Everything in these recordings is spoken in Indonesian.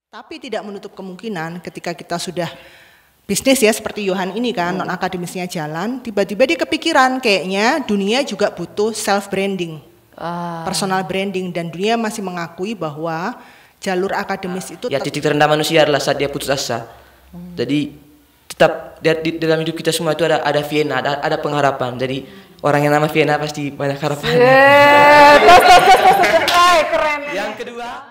Tapi tidak menutup kemungkinan ketika kita sudah bisnis ya seperti Yohan ini kan, non akademisnya jalan, tiba-tiba dia kepikiran kayaknya dunia juga butuh self branding, personal branding, dan dunia masih mengakui bahwa jalur akademis itu ya titik terendah manusia adalah saat dia putus asa. Jadi tetap di dalam hidup kita semua itu ada Vienna, ada pengharapan. Jadi orang yang nama Vienna pasti banyak harapan. Keren. Yang kedua,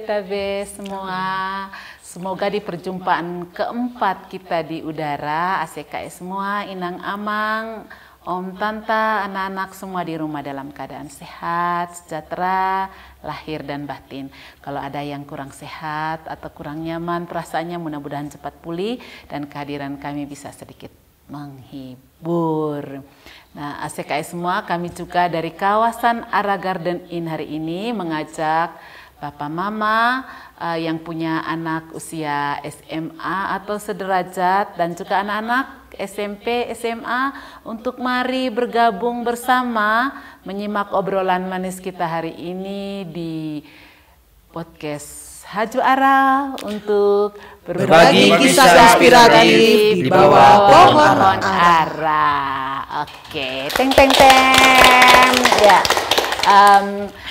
Tabe semua. Semoga di perjumpaan keempat kita di udara, ACKS semua, Inang Amang, Om Tanta, anak-anak semua di rumah dalam keadaan sehat, sejahtera, lahir dan batin. Kalau ada yang kurang sehat atau kurang nyaman perasaannya, mudah-mudahan cepat pulih dan kehadiran kami bisa sedikit menghibur. Nah, ACKS semua, kami juga dari kawasan Ara Garden Inn hari ini mengajak Bapak Mama yang punya anak usia SMA atau sederajat dan juga anak-anak SMP, SMA untuk mari bergabung bersama menyimak obrolan manis kita hari ini di podcast Haju Ara untuk berbagi kisah inspiratif di bawah pohon ara. Oke, teng. Ya.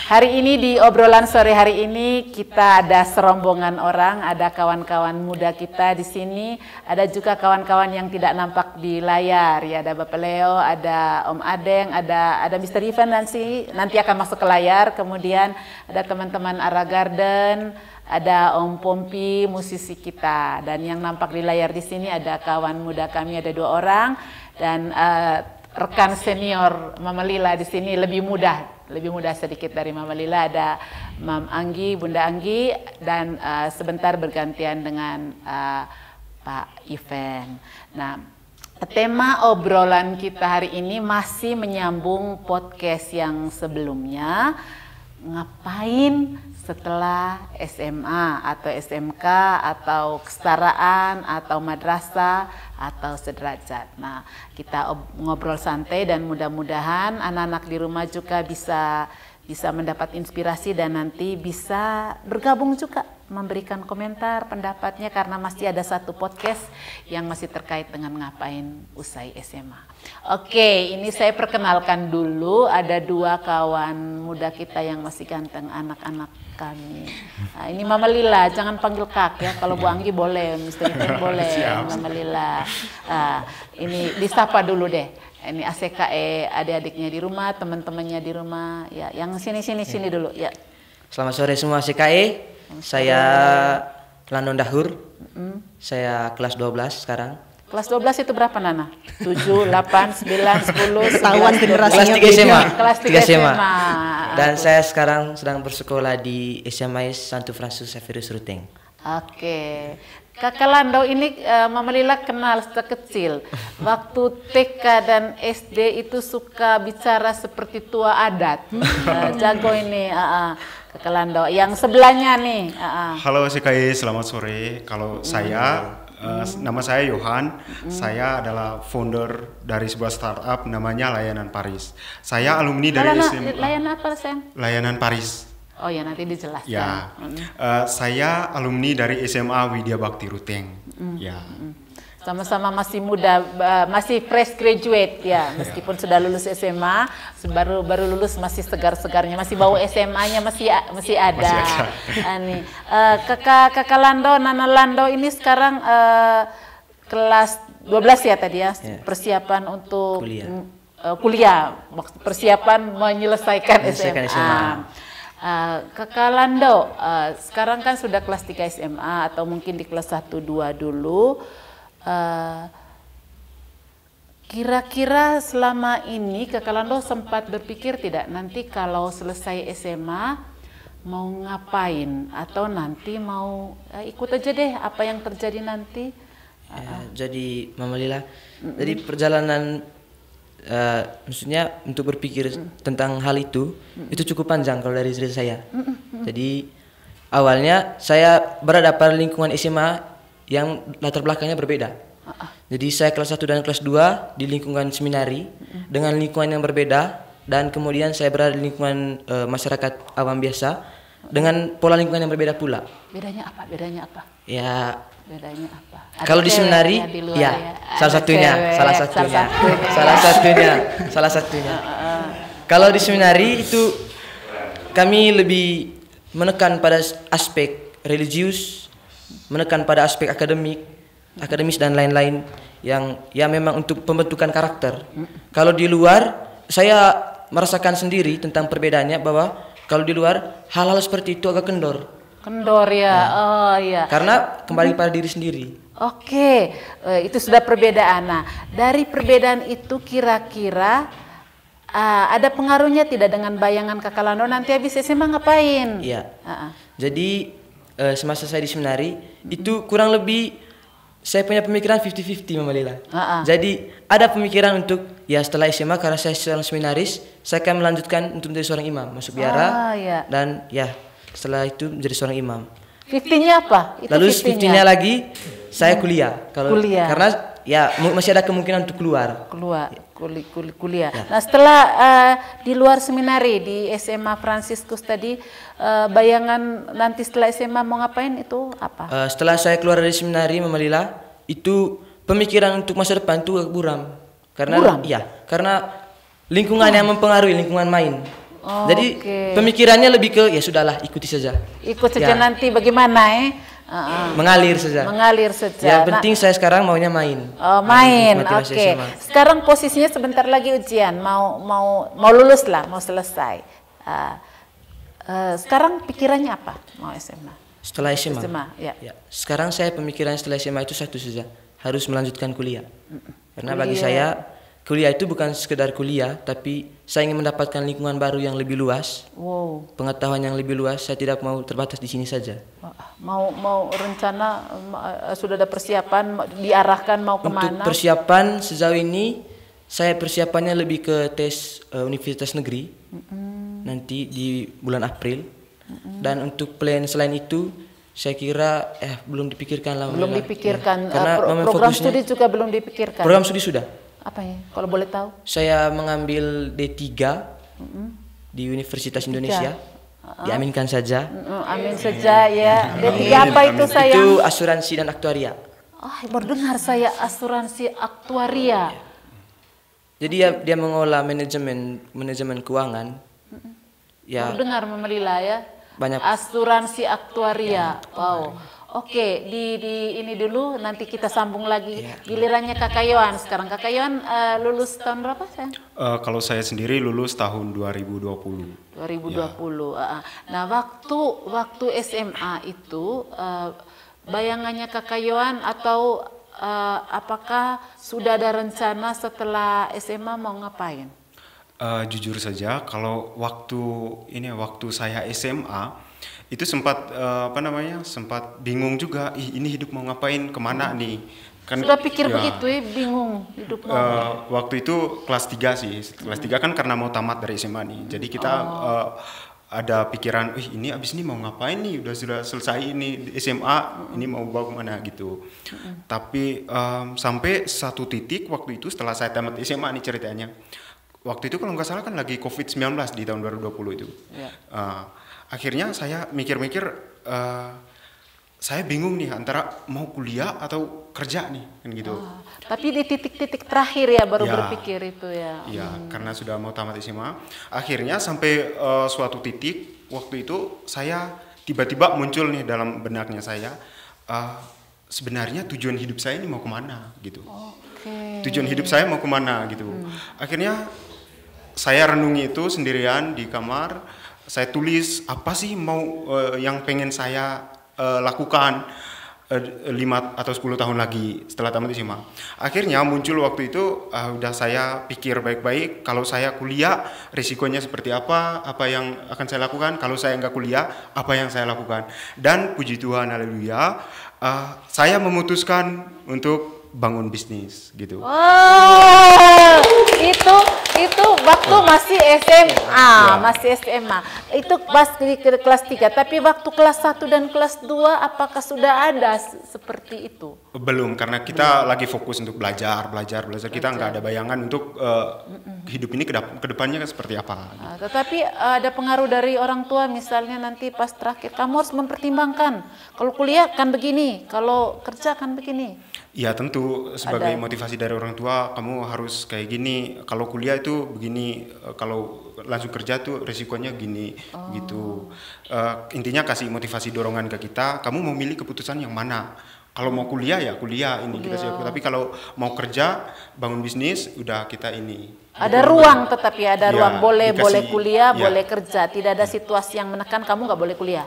Hari ini di obrolan sore hari ini kita ada serombongan orang, ada kawan-kawan muda kita di sini, ada juga kawan-kawan yang tidak nampak di layar. Ya, ada Bapak Leo, ada Om Adeng, ada Mr. Ivan nanti akan masuk ke layar. Kemudian ada teman-teman Ara Garden, ada Om Pompi, musisi kita, dan yang nampak di layar di sini ada kawan muda kami, ada 2 orang, dan rekan senior Mama Lila di sini lebih muda sedikit dari Mama Lila, ada Mam Anggi, Bunda Anggi, dan sebentar bergantian dengan Pak Ivan. Nah, tema obrolan kita hari ini masih menyambung podcast yang sebelumnya, ngapain setelah SMA atau SMK atau kesetaraan atau madrasah atau sederajat. Nah, kita ngobrol santai dan mudah-mudahan anak-anak di rumah juga bisa mendapat inspirasi dan nanti bisa bergabung juga memberikan komentar pendapatnya karena masih ada satu podcast yang masih terkait dengan ngapain usai SMA. Oke, ini saya perkenalkan dulu, ada 2 kawan muda kita yang masih ganteng, anak-anak kami. Nah, ini Mama Lila, jangan panggil Kak ya, kalau Bu Anggi boleh, Mr. Ivan boleh, Mama Lila. Ini disapa dulu deh. Ini ACKE, adik-adiknya di rumah, teman-temannya di rumah. Ya, yang sini dulu. Ya. selamat sore semua ACKE. Saya Landon Dahur. Saya kelas 12 sekarang. Kelas 12 itu berapa Nana? 7, 8, 9, 10, ketahuan generasinya. Kelas 3 SMA. Kelas 3 SMA. Dan saya sekarang sedang bersekolah di SMA Santo Francis Xavierus Ruteng. Oke. Kakak Lando ini Mama Lila kenal sejak kecil. Waktu TK dan SD itu suka bicara seperti tua adat. Jago ini Kakak Lando. Yang sebelahnya nih. Halo ACKE, selamat sore. Kalau saya, nama saya Yohan. Saya adalah founder dari sebuah startup namanya Layanan Paris. Saya alumni dari SMA. Layanan apa, Sen? Layanan Paris. Oh ya, nanti dijelaskan. Ya, saya alumni dari SMA Widya Bakti Ruteng. Ya. Sama-sama masih muda, masih fresh graduate ya, meskipun sudah lulus SMA, baru lulus masih segar-segarnya, masih bau SMA-nya masih ada. Nih, kakak Lando, Nana Lando ini sekarang kelas 12 ya tadi ya, persiapan untuk kuliah, persiapan menyelesaikan SMA. Kakak Lando, sekarang kan sudah kelas 3 SMA atau mungkin di kelas 1, 2 dulu. Kira-kira selama ini Kakak Lando sempat berpikir tidak nanti kalau selesai SMA mau ngapain atau nanti mau ikut aja deh apa yang terjadi nanti? Jadi Mama Lila, jadi perjalanan maksudnya untuk berpikir tentang hal itu cukup panjang kalau dari cerita saya. Jadi awalnya saya berada pada lingkungan SMA yang latar belakangnya berbeda. Jadi saya kelas 1 dan kelas 2 di lingkungan seminari dengan lingkungan yang berbeda, dan kemudian saya berada di lingkungan masyarakat awam biasa dengan pola lingkungan yang berbeda pula. Bedanya apa? Bedanya apa? Ya, bedanya apa? kalau di seminari, ya, salah satunya. Kalau di seminari itu kami lebih menekan pada aspek religius, menekan pada aspek akademis dan lain-lain yang ya memang untuk pembentukan karakter. Kalau di luar, saya merasakan sendiri tentang perbedaannya bahwa kalau di luar hal-hal seperti itu agak kendor. Kendor ya, oh ya. Karena kembali pada diri sendiri. Oke, itu sudah perbedaan. Nah, dari perbedaan itu kira-kira ada pengaruhnya tidak dengan bayangan Kakak Lando nanti habis SMA ngapain? Iya. Jadi semasa saya di seminari itu kurang lebih saya punya pemikiran 50-50 Mama Lila. Jadi ada pemikiran untuk ya setelah SMA karena saya seorang seminaris, saya akan melanjutkan untuk menjadi seorang imam, masuk biara dan ya setelah itu menjadi seorang imam. 50-nya apa? Itu lalu 50-nya lagi saya kuliah. Karena ya masih ada kemungkinan untuk keluar. Kuliah. Ya. Nah, setelah di luar seminari di SMA Fransiskus tadi, bayangan nanti setelah SMA mau ngapain itu apa? Setelah saya keluar dari seminari Mama Lila, itu pemikiran untuk masa depan itu buram. Karena karena lingkungan yang mempengaruhi lingkungan main. Jadi pemikirannya lebih ke ya sudahlah, ikuti saja. Ikut saja nanti bagaimana mengalir saja. Yang penting saya sekarang maunya main. Main. Oke. Sekarang posisinya sebentar lagi ujian, mau lulus lah, mau selesai. Sekarang pikirannya apa? Mau SMA? Setelah SMA. Ya. Sekarang saya pemikirannya setelah SMA itu satu saja, harus melanjutkan kuliah. Karena bagi saya kuliah itu bukan sekedar kuliah, tapi saya ingin mendapatkan lingkungan baru yang lebih luas, pengetahuan yang lebih luas. Saya tidak mau terbatas di sini saja. Mau rencana sudah ada persiapan, diarahkan mau kemana? Untuk persiapan sejauh ini, saya persiapannya lebih ke tes Universitas Negeri nanti di bulan April. Dan untuk plan selain itu, saya kira belum dipikirkan lah. Belum dipikirkan. Karena program studi juga belum dipikirkan. Program studi sudah. Apa ya? Kalau boleh tahu? Saya mengambil D3 di Universitas Indonesia. Diaminkan saja. Amin saja ya. D3 apa itu sayang? Itu asuransi dan aktuaria. Baru dengar saya asuransi aktuaria. Jadi dia mengolah manajemen keuangan. Baru dengar Mama Lila ya. Banyak. Asuransi aktuaria. Wow. Oke, di ini dulu, nanti kita sambung lagi. Gilirannya Kakak Yohan sekarang. Kakak Yohan lulus tahun berapa sayang? Kalau saya sendiri lulus tahun 2020. 2020. Nah, waktu SMA itu bayangannya Kakak Yohan atau apakah sudah ada rencana setelah SMA mau ngapain? Jujur saja, kalau waktu saya SMA itu sempat sempat bingung juga. Ini hidup mau ngapain, kemana nih? Kan sudah pikir begitu ya, bingung hidup mau. Waktu itu kelas 3 sih. Kelas 3 kan karena mau tamat dari SMA nih. Jadi kita ada pikiran, ini abis ini mau ngapain nih? Sudah selesai ini SMA, ini mau bawa kemana gitu. Tapi sampai satu titik waktu itu setelah saya tamat SMA nih ceritanya. Waktu itu kalau nggak salah kan lagi COVID-19 di tahun 2020 itu. Akhirnya saya mikir-mikir, saya bingung nih antara mau kuliah atau kerja nih kan gitu. Tapi di titik-titik terakhir ya baru berpikir itu ya. Iya, karena sudah mau tamat SMA. Akhirnya sampai suatu titik waktu itu saya tiba-tiba muncul nih dalam benaknya saya, sebenarnya tujuan hidup saya ini mau kemana gitu. Tujuan hidup saya mau kemana gitu. Akhirnya saya renungi itu sendirian di kamar. saya tulis apa sih mau yang pengen saya lakukan 5 atau 10 tahun lagi setelah tamat SMA. Akhirnya muncul waktu itu udah saya pikir baik-baik, kalau saya kuliah risikonya seperti apa yang akan saya lakukan, kalau saya nggak kuliah apa yang saya lakukan. Dan puji Tuhan, haleluya, saya memutuskan untuk bangun bisnis gitu. Oh, itu waktu masih SMA, masih SMA. Itu pas di kelas 3, tapi waktu kelas 1 dan kelas 2 apakah sudah ada seperti itu? Belum, karena kita lagi fokus untuk belajar. Kita nggak ada bayangan untuk hidup ini ke depannya seperti apa. Gitu. Tetapi ada pengaruh dari orang tua, misalnya nanti pas terakhir kamu harus mempertimbangkan, kalau kuliah kan begini, kalau kerja kan begini. Ya tentu sebagai motivasi dari orang tua, kamu harus kayak gini, kalau kuliah itu begini, kalau langsung kerja tuh resikonya gini, gitu. Intinya kasih motivasi dorongan ke kita, kamu mau milih keputusan yang mana. Kalau mau kuliah ya kuliah ini kita siap, tapi kalau mau kerja, bangun bisnis, udah kita ini. Ada ruang, tetapi ada ruang, boleh kuliah, boleh kerja, tidak ada situasi yang menekan kamu nggak boleh kuliah.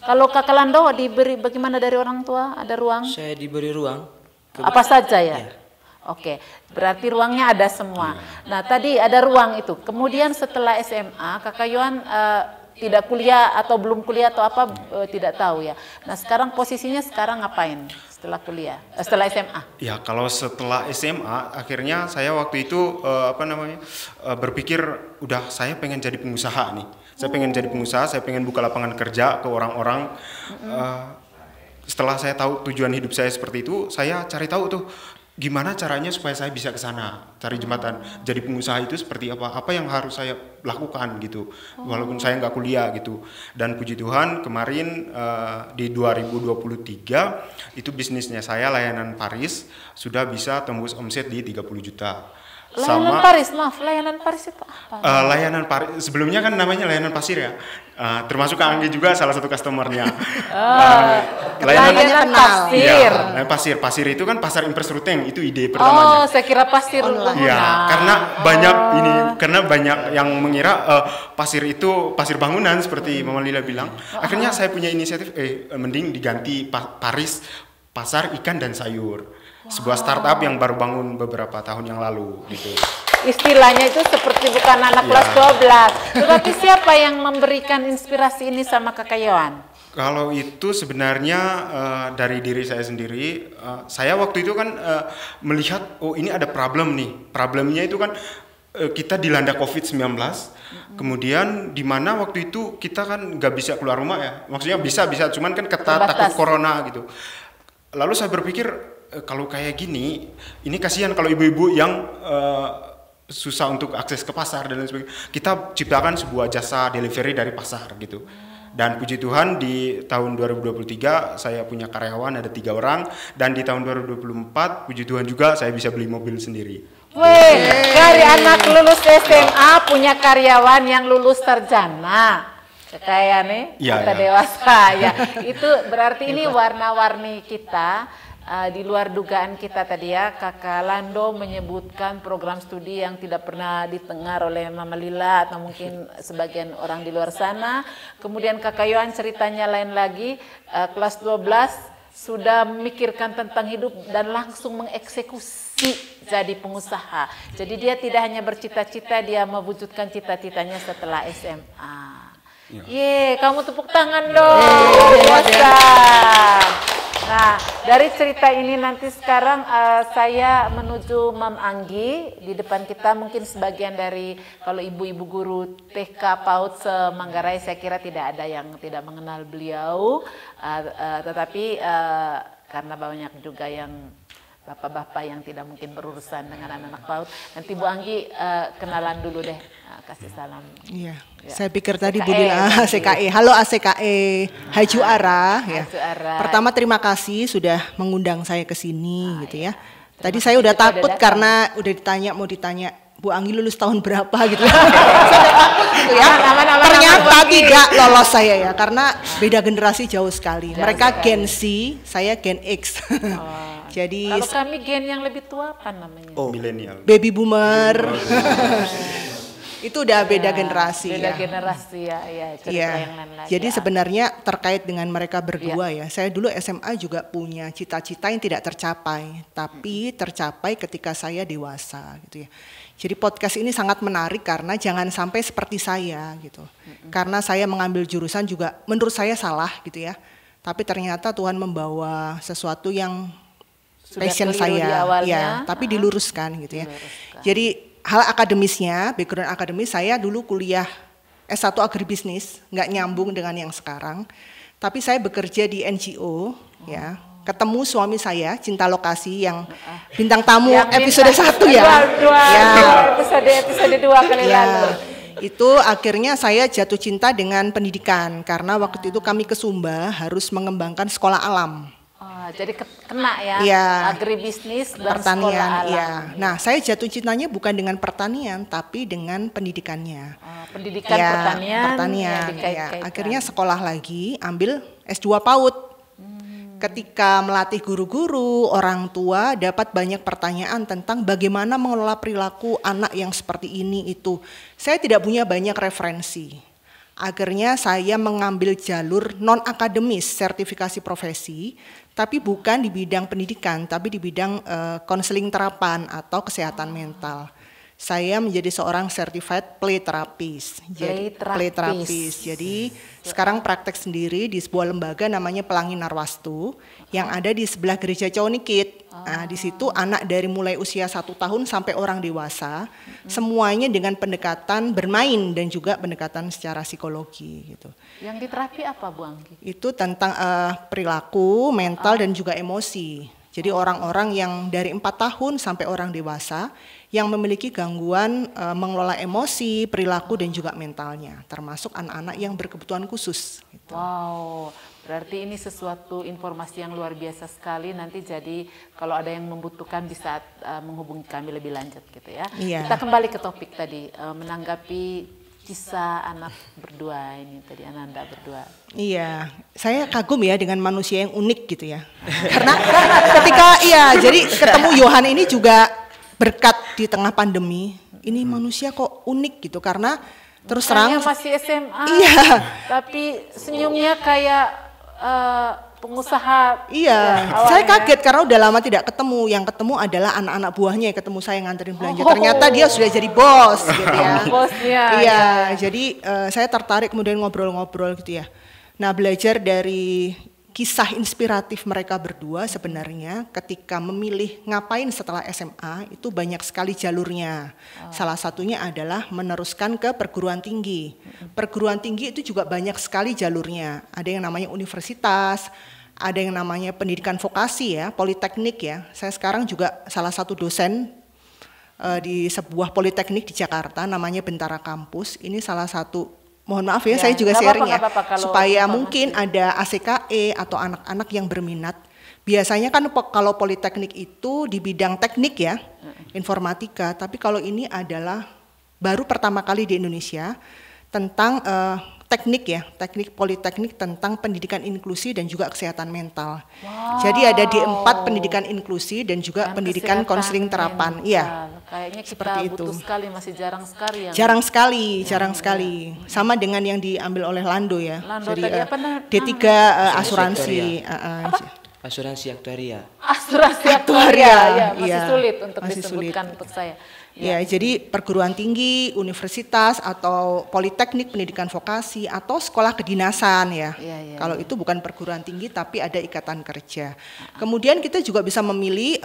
Kalau Kakak Lando diberi bagaimana dari orang tua, ada ruang? Saya diberi ruang. Apa saja ya? Oke, berarti ruangnya ada semua. Nah, tadi ada ruang itu. Kemudian setelah SMA, Kakak Yohan tidak kuliah atau belum kuliah atau apa, tidak tahu ya. Nah, sekarang posisinya sekarang ngapain setelah kuliah? Setelah SMA? Ya, kalau setelah SMA, akhirnya saya waktu itu berpikir, udah saya pengen jadi pengusaha nih. Saya pengen jadi pengusaha, saya pengen buka lapangan kerja ke orang-orang. Setelah saya tahu tujuan hidup saya seperti itu, saya cari tahu tuh gimana caranya supaya saya bisa ke sana, cari jembatan. Jadi pengusaha itu seperti apa yang harus saya lakukan gitu, walaupun saya nggak kuliah gitu. Dan puji Tuhan kemarin di 2023 itu bisnisnya saya, layanan Paris, sudah bisa tembus omset di 30 juta. Layanan Paris, maaf, layanan Paris itu apa? Layanan Paris, sebelumnya kan namanya layanan pasir ya, termasuk Kak Anggi juga salah satu customernya. Layanan pasir. Ya, pasir itu kan pasar Impersruteng, itu ide pertamanya. Oh, saya kira pasir. Ya, karena banyak yang mengira pasir itu pasir bangunan seperti Mama Lila bilang. Akhirnya saya punya inisiatif, mending diganti Paris, pasar ikan dan sayur. Sebuah startup yang baru bangun beberapa tahun yang lalu gitu. Istilahnya itu seperti bukan anak kelas 12. Tetapi siapa yang memberikan inspirasi ini sama Kakak Yohan? Kalau itu sebenarnya dari diri saya sendiri. Saya waktu itu kan melihat, oh ini ada problem nih. Problemnya itu kan kita dilanda COVID-19. Kemudian di mana waktu itu kita kan nggak bisa keluar rumah ya. Maksudnya bisa, cuman kan ketat, takut corona gitu. Lalu saya berpikir, kalau kayak gini, ini kasihan kalau ibu-ibu yang susah untuk akses ke pasar dan lain sebagainya. Kita ciptakan sebuah jasa delivery dari pasar gitu. Dan puji Tuhan di tahun 2023 saya punya karyawan ada 3 orang, dan di tahun 2024 puji Tuhan juga saya bisa beli mobil sendiri. Wih, dari anak lulus SMA punya karyawan yang lulus sarjana. Kayak nih, kita dewasa ya. Itu berarti ini warna-warni kita. Di luar dugaan kita tadi ya, Kakak Lando menyebutkan program studi yang tidak pernah ditengar oleh Mama Lila atau mungkin sebagian orang di luar sana. Kemudian Kakak Yohan ceritanya lain lagi, kelas 12 sudah memikirkan tentang hidup dan langsung mengeksekusi jadi pengusaha. Jadi dia tidak hanya bercita-cita, dia mewujudkan cita-citanya setelah SMA. Ye, kamu tepuk tangan dong. Nah, dari cerita ini nanti sekarang saya menuju Mam Anggi. Di depan kita mungkin sebagian dari, kalau ibu-ibu guru TK PAUD se-Manggarai saya kira tidak ada yang tidak mengenal beliau. Tetapi karena banyak juga yang bapak-bapak yang tidak mungkin berurusan dengan anak-anak PAUD. Nanti Bu Anggi kenalan dulu deh, kasih salam. Iya, saya pikir tadi Bu Lila ACKE. Halo ACKE, Hai Juara ya. Pertama terima kasih sudah mengundang saya ke sini gitu ya. Tadi saya udah takut karena udah mau ditanya Bu Anggi lulus tahun berapa gitu. Gitu ya. Ternyata tidak lolos saya ya, karena beda generasi jauh sekali. Mereka Gen Z, saya Gen X. Jadi kalau kami gen yang lebih tua apa namanya? Milenial. Baby boomer. Itu udah beda generasi beda ya. generasi ya, cerita Iya. yang lain lagi. Jadi sebenarnya terkait dengan mereka berdua ya. Saya dulu SMA juga punya cita-cita yang tidak tercapai, tapi tercapai ketika saya dewasa gitu ya. Jadi podcast ini sangat menarik karena jangan sampai seperti saya gitu. Karena saya mengambil jurusan juga menurut saya salah gitu ya. Tapi ternyata Tuhan membawa sesuatu yang Sudah passion keliru di saya, awalnya, ya, tapi diluruskan gitu ya. Jadi hal akademisnya, background akademis saya dulu kuliah S1 agribisnis, nggak nyambung dengan yang sekarang. Tapi saya bekerja di NGO, ya. Ketemu suami saya, Cinta Lokasi yang bintang tamu Yang episode 1 ya. Episode 2 kali lalu. Itu akhirnya saya jatuh cinta dengan pendidikan karena waktu itu kami ke Sumba harus mengembangkan sekolah alam. Jadi kena ya, Iya. agribisnis dan Pertanian, sekolah alam. iya. Nah, saya jatuh cintanya bukan dengan pertanian, tapi dengan pendidikannya. Pendidikan Ya, pertanian, ya. Akhirnya sekolah lagi, ambil S2 PAUD. Ketika melatih guru-guru, orang tua dapat banyak pertanyaan tentang bagaimana mengelola perilaku anak yang seperti ini itu. Saya tidak punya banyak referensi. Akhirnya saya mengambil jalur non-akademis sertifikasi profesi, tapi bukan di bidang pendidikan, tapi di bidang konseling terapan atau kesehatan mental. Saya menjadi seorang certified play therapist. Play therapist. Jadi sekarang praktek sendiri di sebuah lembaga namanya Pelangi Narwastu yang ada di sebelah gereja Caonikit. Nah, di situ anak dari mulai usia 1 tahun sampai orang dewasa, semuanya dengan pendekatan bermain dan juga pendekatan secara psikologi gitu. Yang diterapi apa Bu Anggi? Itu tentang perilaku, mental dan juga emosi. Jadi orang-orang yang dari 4 tahun sampai orang dewasa yang memiliki gangguan mengelola emosi, perilaku dan juga mentalnya, termasuk anak-anak yang berkebutuhan khusus. Gitu. Wow, berarti ini sesuatu informasi yang luar biasa sekali. Nanti jadi kalau ada yang membutuhkan bisa menghubungi kami lebih lanjut gitu ya. Iya. Kita kembali ke topik tadi, menanggapi kisah anak berdua ini tadi, Ananda berdua. Iya, saya kagum ya dengan manusia yang unik gitu ya. Karena ketika jadi ketemu Yohan ini juga berkat di tengah pandemi. Ini manusia kok unik gitu karena terus terang masih SMA. Iya. Tapi senyumnya kayak pengusaha. Iya, saya kaget karena udah lama tidak ketemu. Yang ketemu adalah anak-anak buahnya yang ketemu saya nganterin belanja. Ternyata dia sudah jadi bos gitu ya. Bosnya. Iya, jadi saya tertarik kemudian ngobrol-ngobrol gitu ya. Nah, belajar dari kisah inspiratif mereka berdua sebenarnya ketika memilih ngapain setelah SMA itu banyak sekali jalurnya. Salah satunya adalah meneruskan ke perguruan tinggi. Perguruan tinggi itu juga banyak sekali jalurnya. Ada yang namanya universitas, ada yang namanya pendidikan vokasi ya, politeknik ya. Saya sekarang juga salah satu dosen di sebuah politeknik di Jakarta namanya Bentara Kampus. Ini salah satu, mohon maaf ya, saya juga sharing ya, supaya mungkin ada ACKE atau anak-anak yang berminat. Biasanya kan kalau politeknik itu di bidang teknik ya, informatika, tapi kalau ini adalah baru pertama kali di Indonesia tentang teknik ya, teknik politeknik tentang pendidikan inklusi dan juga kesehatan mental. Jadi ada D4 pendidikan inklusi dan juga pendidikan konseling terapan. Iya. Kayaknya kita seperti butuh itu. sekali, masih jarang sekali ya. Jarang sekali. Sama dengan yang diambil oleh Lando ya. Lando jadi tadi apa D3 asuransi. Asuransi aktuaria. Asuransi aktuaria, ya, masih iya, sulit untuk masih disebutkan sulit. untuk saya. Ya, jadi perguruan tinggi, universitas atau politeknik pendidikan vokasi atau sekolah kedinasan ya. Kalau itu bukan perguruan tinggi tapi ada ikatan kerja. Kemudian kita juga bisa memilih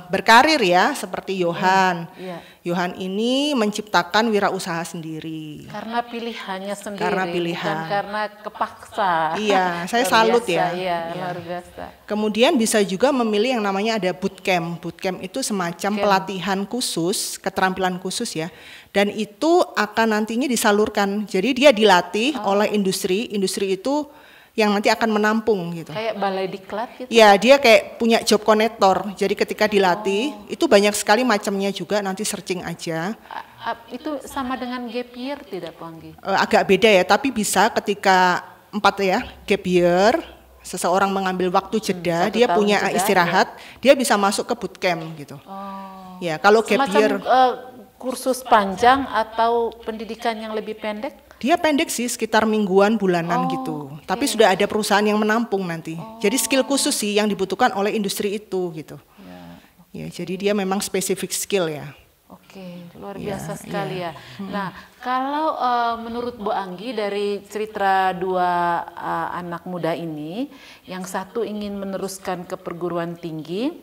berkarir ya seperti Yohan. Yohan ini menciptakan wirausaha sendiri. Karena pilihannya sendiri. Karena pilihan. Bukan karena kepaksa. Iya, saya salut ya. Iya, luar biasa. Kemudian bisa juga memilih yang namanya ada bootcamp. Bootcamp itu semacam pelatihan khusus, keterampilan khusus ya. Dan itu akan nantinya disalurkan. Jadi dia dilatih oleh industri itu yang nanti akan menampung gitu. Kayak balai diklat gitu? Ya, dia kayak punya job connector. Jadi ketika dilatih, itu banyak sekali macamnya juga, nanti searching aja. Itu sama dengan gap year tidak, Pak Anggi? Agak beda ya, tapi bisa ketika 4 ya, gap year, seseorang mengambil waktu jeda, dia punya jeda, istirahat, dia bisa masuk ke bootcamp gitu. Ya, kalau gap year kursus panjang atau pendidikan yang lebih pendek? Dia pendek sih, sekitar mingguan, bulanan gitu. Tapi sudah ada perusahaan yang menampung nanti. Jadi skill khusus sih yang dibutuhkan oleh industri itu gitu. Ya, jadi dia memang spesifik skill ya. Oke, luar biasa sekali ya. Nah, kalau menurut Bu Anggi dari cerita dua anak muda ini, yang satu ingin meneruskan ke perguruan tinggi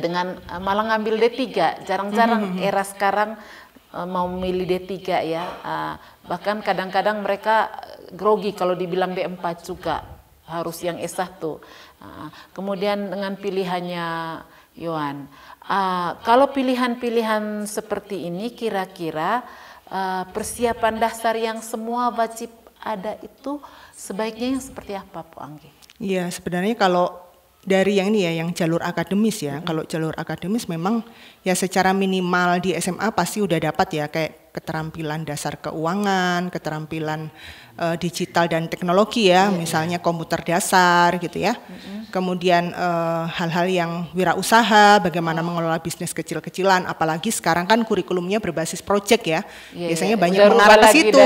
dengan malah ngambil D3, jarang-jarang era sekarang mau memilih D3 ya. Bahkan kadang-kadang mereka grogi kalau dibilang D4 juga, harus yang S1. Kemudian dengan pilihannya Yohan, kalau pilihan-pilihan seperti ini kira-kira persiapan dasar yang semua wajib ada itu sebaiknya yang seperti apa, Bu Anggi? Iya, sebenarnya kalau dari yang ini ya, yang jalur akademis ya, kalau jalur akademis memang ya secara minimal di SMA pasti udah dapat ya, kayak keterampilan dasar keuangan, keterampilan digital dan teknologi ya, misalnya komputer dasar gitu ya. Kemudian hal-hal yang wirausaha, bagaimana mengelola bisnis kecil-kecilan, apalagi sekarang kan kurikulumnya berbasis project ya. Biasanya banyak mengarah ke situ,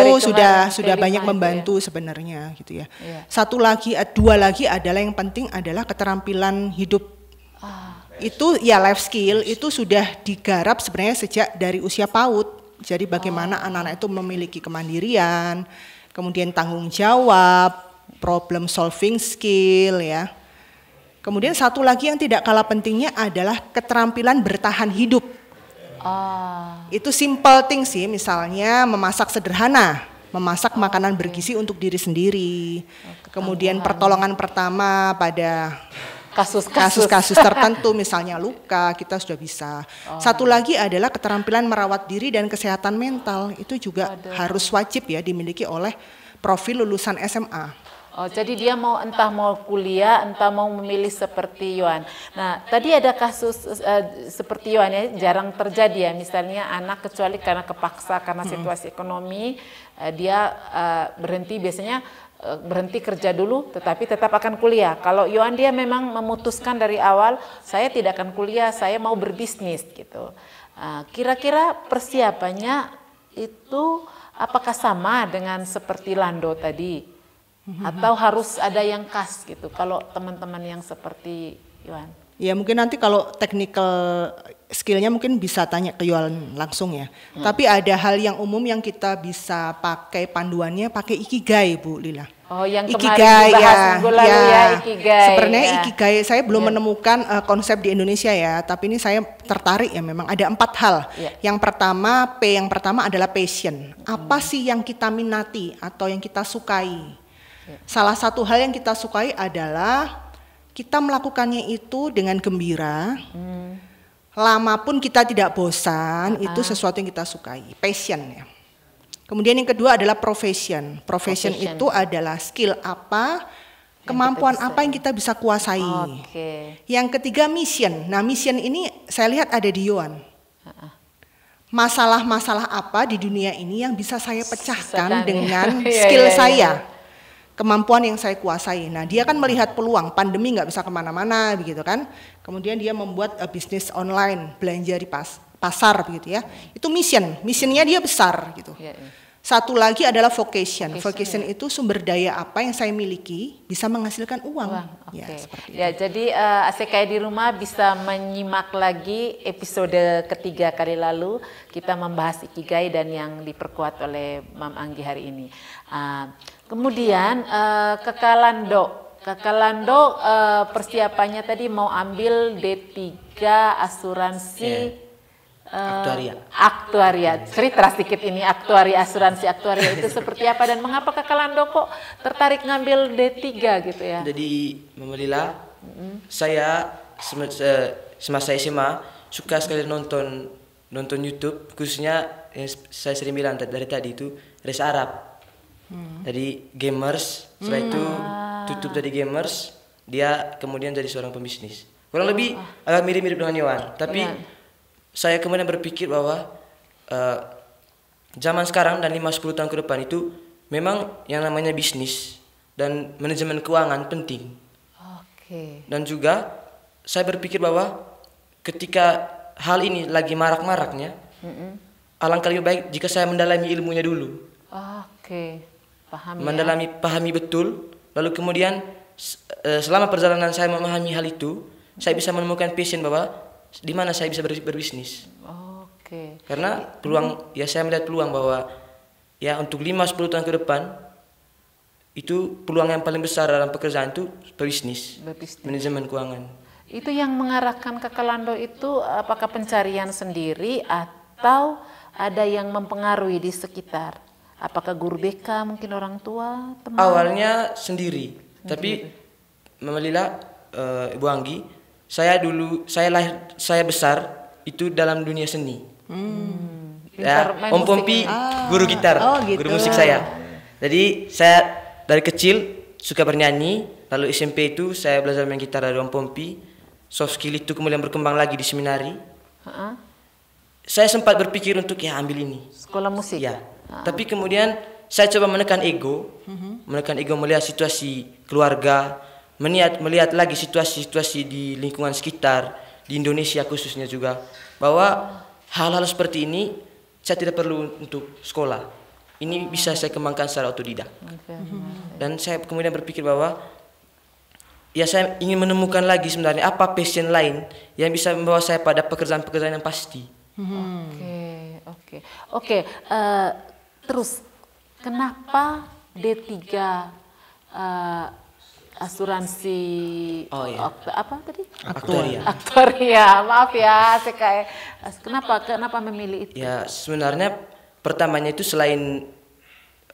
sudah banyak membantu sebenarnya gitu ya. Satu lagi, dua lagi adalah yang penting adalah keterampilan hidup. Itu ya life skill itu sudah digarap sebenarnya sejak dari usia PAUD. Jadi bagaimana anak-anak itu memiliki kemandirian, kemudian tanggung jawab, problem solving skill ya. Kemudian satu lagi yang tidak kalah pentingnya adalah keterampilan bertahan hidup. Itu simple things sih, misalnya memasak sederhana, memasak makanan bergizi untuk diri sendiri. Kemudian pertolongan pertama pada kasus-kasus tertentu, misalnya luka, kita sudah bisa. Satu lagi adalah keterampilan merawat diri dan kesehatan mental, itu juga harus wajib ya dimiliki oleh profil lulusan SMA. Jadi dia entah mau kuliah, entah mau memilih seperti Yohan. Nah, tadi ada kasus seperti Yohan ya, jarang terjadi ya, misalnya anak kecuali karena kepaksa, karena situasi ekonomi, dia berhenti biasanya. Berhenti kerja dulu tetapi tetap akan kuliah. Kalau Yohan dia memang memutuskan dari awal, saya tidak akan kuliah, saya mau berbisnis gitu. Kira-kira persiapannya itu apakah sama dengan seperti Lando tadi? Atau harus ada yang khas gitu kalau teman-teman yang seperti Yohan? Ya mungkin nanti kalau technical skillnya mungkin bisa tanya ke Yohan langsung ya. Tapi ada hal yang umum yang kita bisa pakai panduannya, pakai Ikigai Bu Lila. Yang Ikigai minggu lalu ya Ikigai. Sebenarnya Ikigai saya belum menemukan konsep di Indonesia ya, tapi ini saya tertarik ya, memang ada 4 hal. Yang pertama, yang pertama adalah passion. Apa sih yang kita minati atau yang kita sukai? Salah satu hal yang kita sukai adalah kita melakukannya itu dengan gembira, lama pun kita tidak bosan, itu sesuatu yang kita sukai, passion ya. Kemudian yang kedua adalah profession. Profession itu adalah skill apa, kemampuan apa yang kita bisa kuasai. Yang ketiga mission. Nah mission ini saya lihat ada di Yohan. Masalah-masalah apa di dunia ini yang bisa saya pecahkan dengan skill saya. Kemampuan yang saya kuasai. Nah dia kan melihat peluang, pandemi nggak bisa kemana-mana begitu kan. Kemudian dia membuat bisnis online, belanja di pasar begitu ya. Itu missionnya dia besar gitu. Satu lagi adalah vocation. Vocation itu sumber daya apa yang saya miliki bisa menghasilkan uang. Jadi ASEKAI di rumah bisa menyimak lagi episode ketiga kali lalu kita membahas Ikigai dan yang diperkuat oleh Mam Anggi hari ini. Kemudian Kakak Lando persiapannya tadi mau ambil D3 asuransi aktuaria. Cerita sedikit ini asuransi aktuaria itu seperti apa dan mengapa Kakak Lando kok tertarik ngambil D3 gitu ya? Jadi Mama Lila, saya semasa SMA suka sekali nonton YouTube, khususnya yang saya sering bilang dari tadi itu Reza Arab. Dari gamers, setelah itu tutup dari gamers, dia kemudian jadi seorang pembisnis. Kurang lebih agak mirip-mirip dengan Yohan, tapi saya kemudian berpikir bahwa zaman sekarang dan 5-10 tahun ke depan itu memang yang namanya bisnis dan manajemen keuangan penting. Dan juga saya berpikir bahwa ketika hal ini lagi marak-maraknya, alangkah lebih baik jika saya mendalami ilmunya dulu. Oke, paham Pahami betul, lalu kemudian selama perjalanan saya memahami hal itu, saya bisa menemukan passion bahwa di mana saya bisa berbisnis. Oke. Karena peluang, ya saya melihat peluang bahwa ya untuk 5-10 tahun ke depan itu peluang yang paling besar dalam pekerjaan itu berbisnis, manajemen keuangan. Itu yang mengarahkan Kakak Lando itu apakah pencarian sendiri atau ada yang mempengaruhi di sekitar? Apakah guru BK, mungkin orang tua, teman? Awalnya sendiri. Tapi Lila, Ibu Anggi, saya besar itu dalam dunia seni. Ya, Om Pompi guru gitar, gitu. guru musik saya. Jadi saya dari kecil suka bernyanyi, lalu SMP itu saya belajar main gitar dari Om Pompi. Soft skill itu kemudian berkembang lagi di seminari. Saya sempat berpikir untuk ambil ini. Sekolah musik? Ya. Tapi kemudian saya coba menekan ego, melihat situasi keluarga, melihat lagi situasi-situasi di lingkungan sekitar, di Indonesia khususnya juga, bahwa hal-hal seperti ini saya tidak perlu untuk sekolah. Ini bisa saya kembangkan secara otodidak. Dan saya kemudian berpikir bahwa ya saya ingin menemukan lagi sebenarnya apa passion lain yang bisa membawa saya pada pekerjaan-pekerjaan yang pasti. Oke. Terus kenapa D3 asuransi apa tadi? Aktuaria. Maaf ya, kenapa memilih itu? Ya, sebenarnya pertamanya itu selain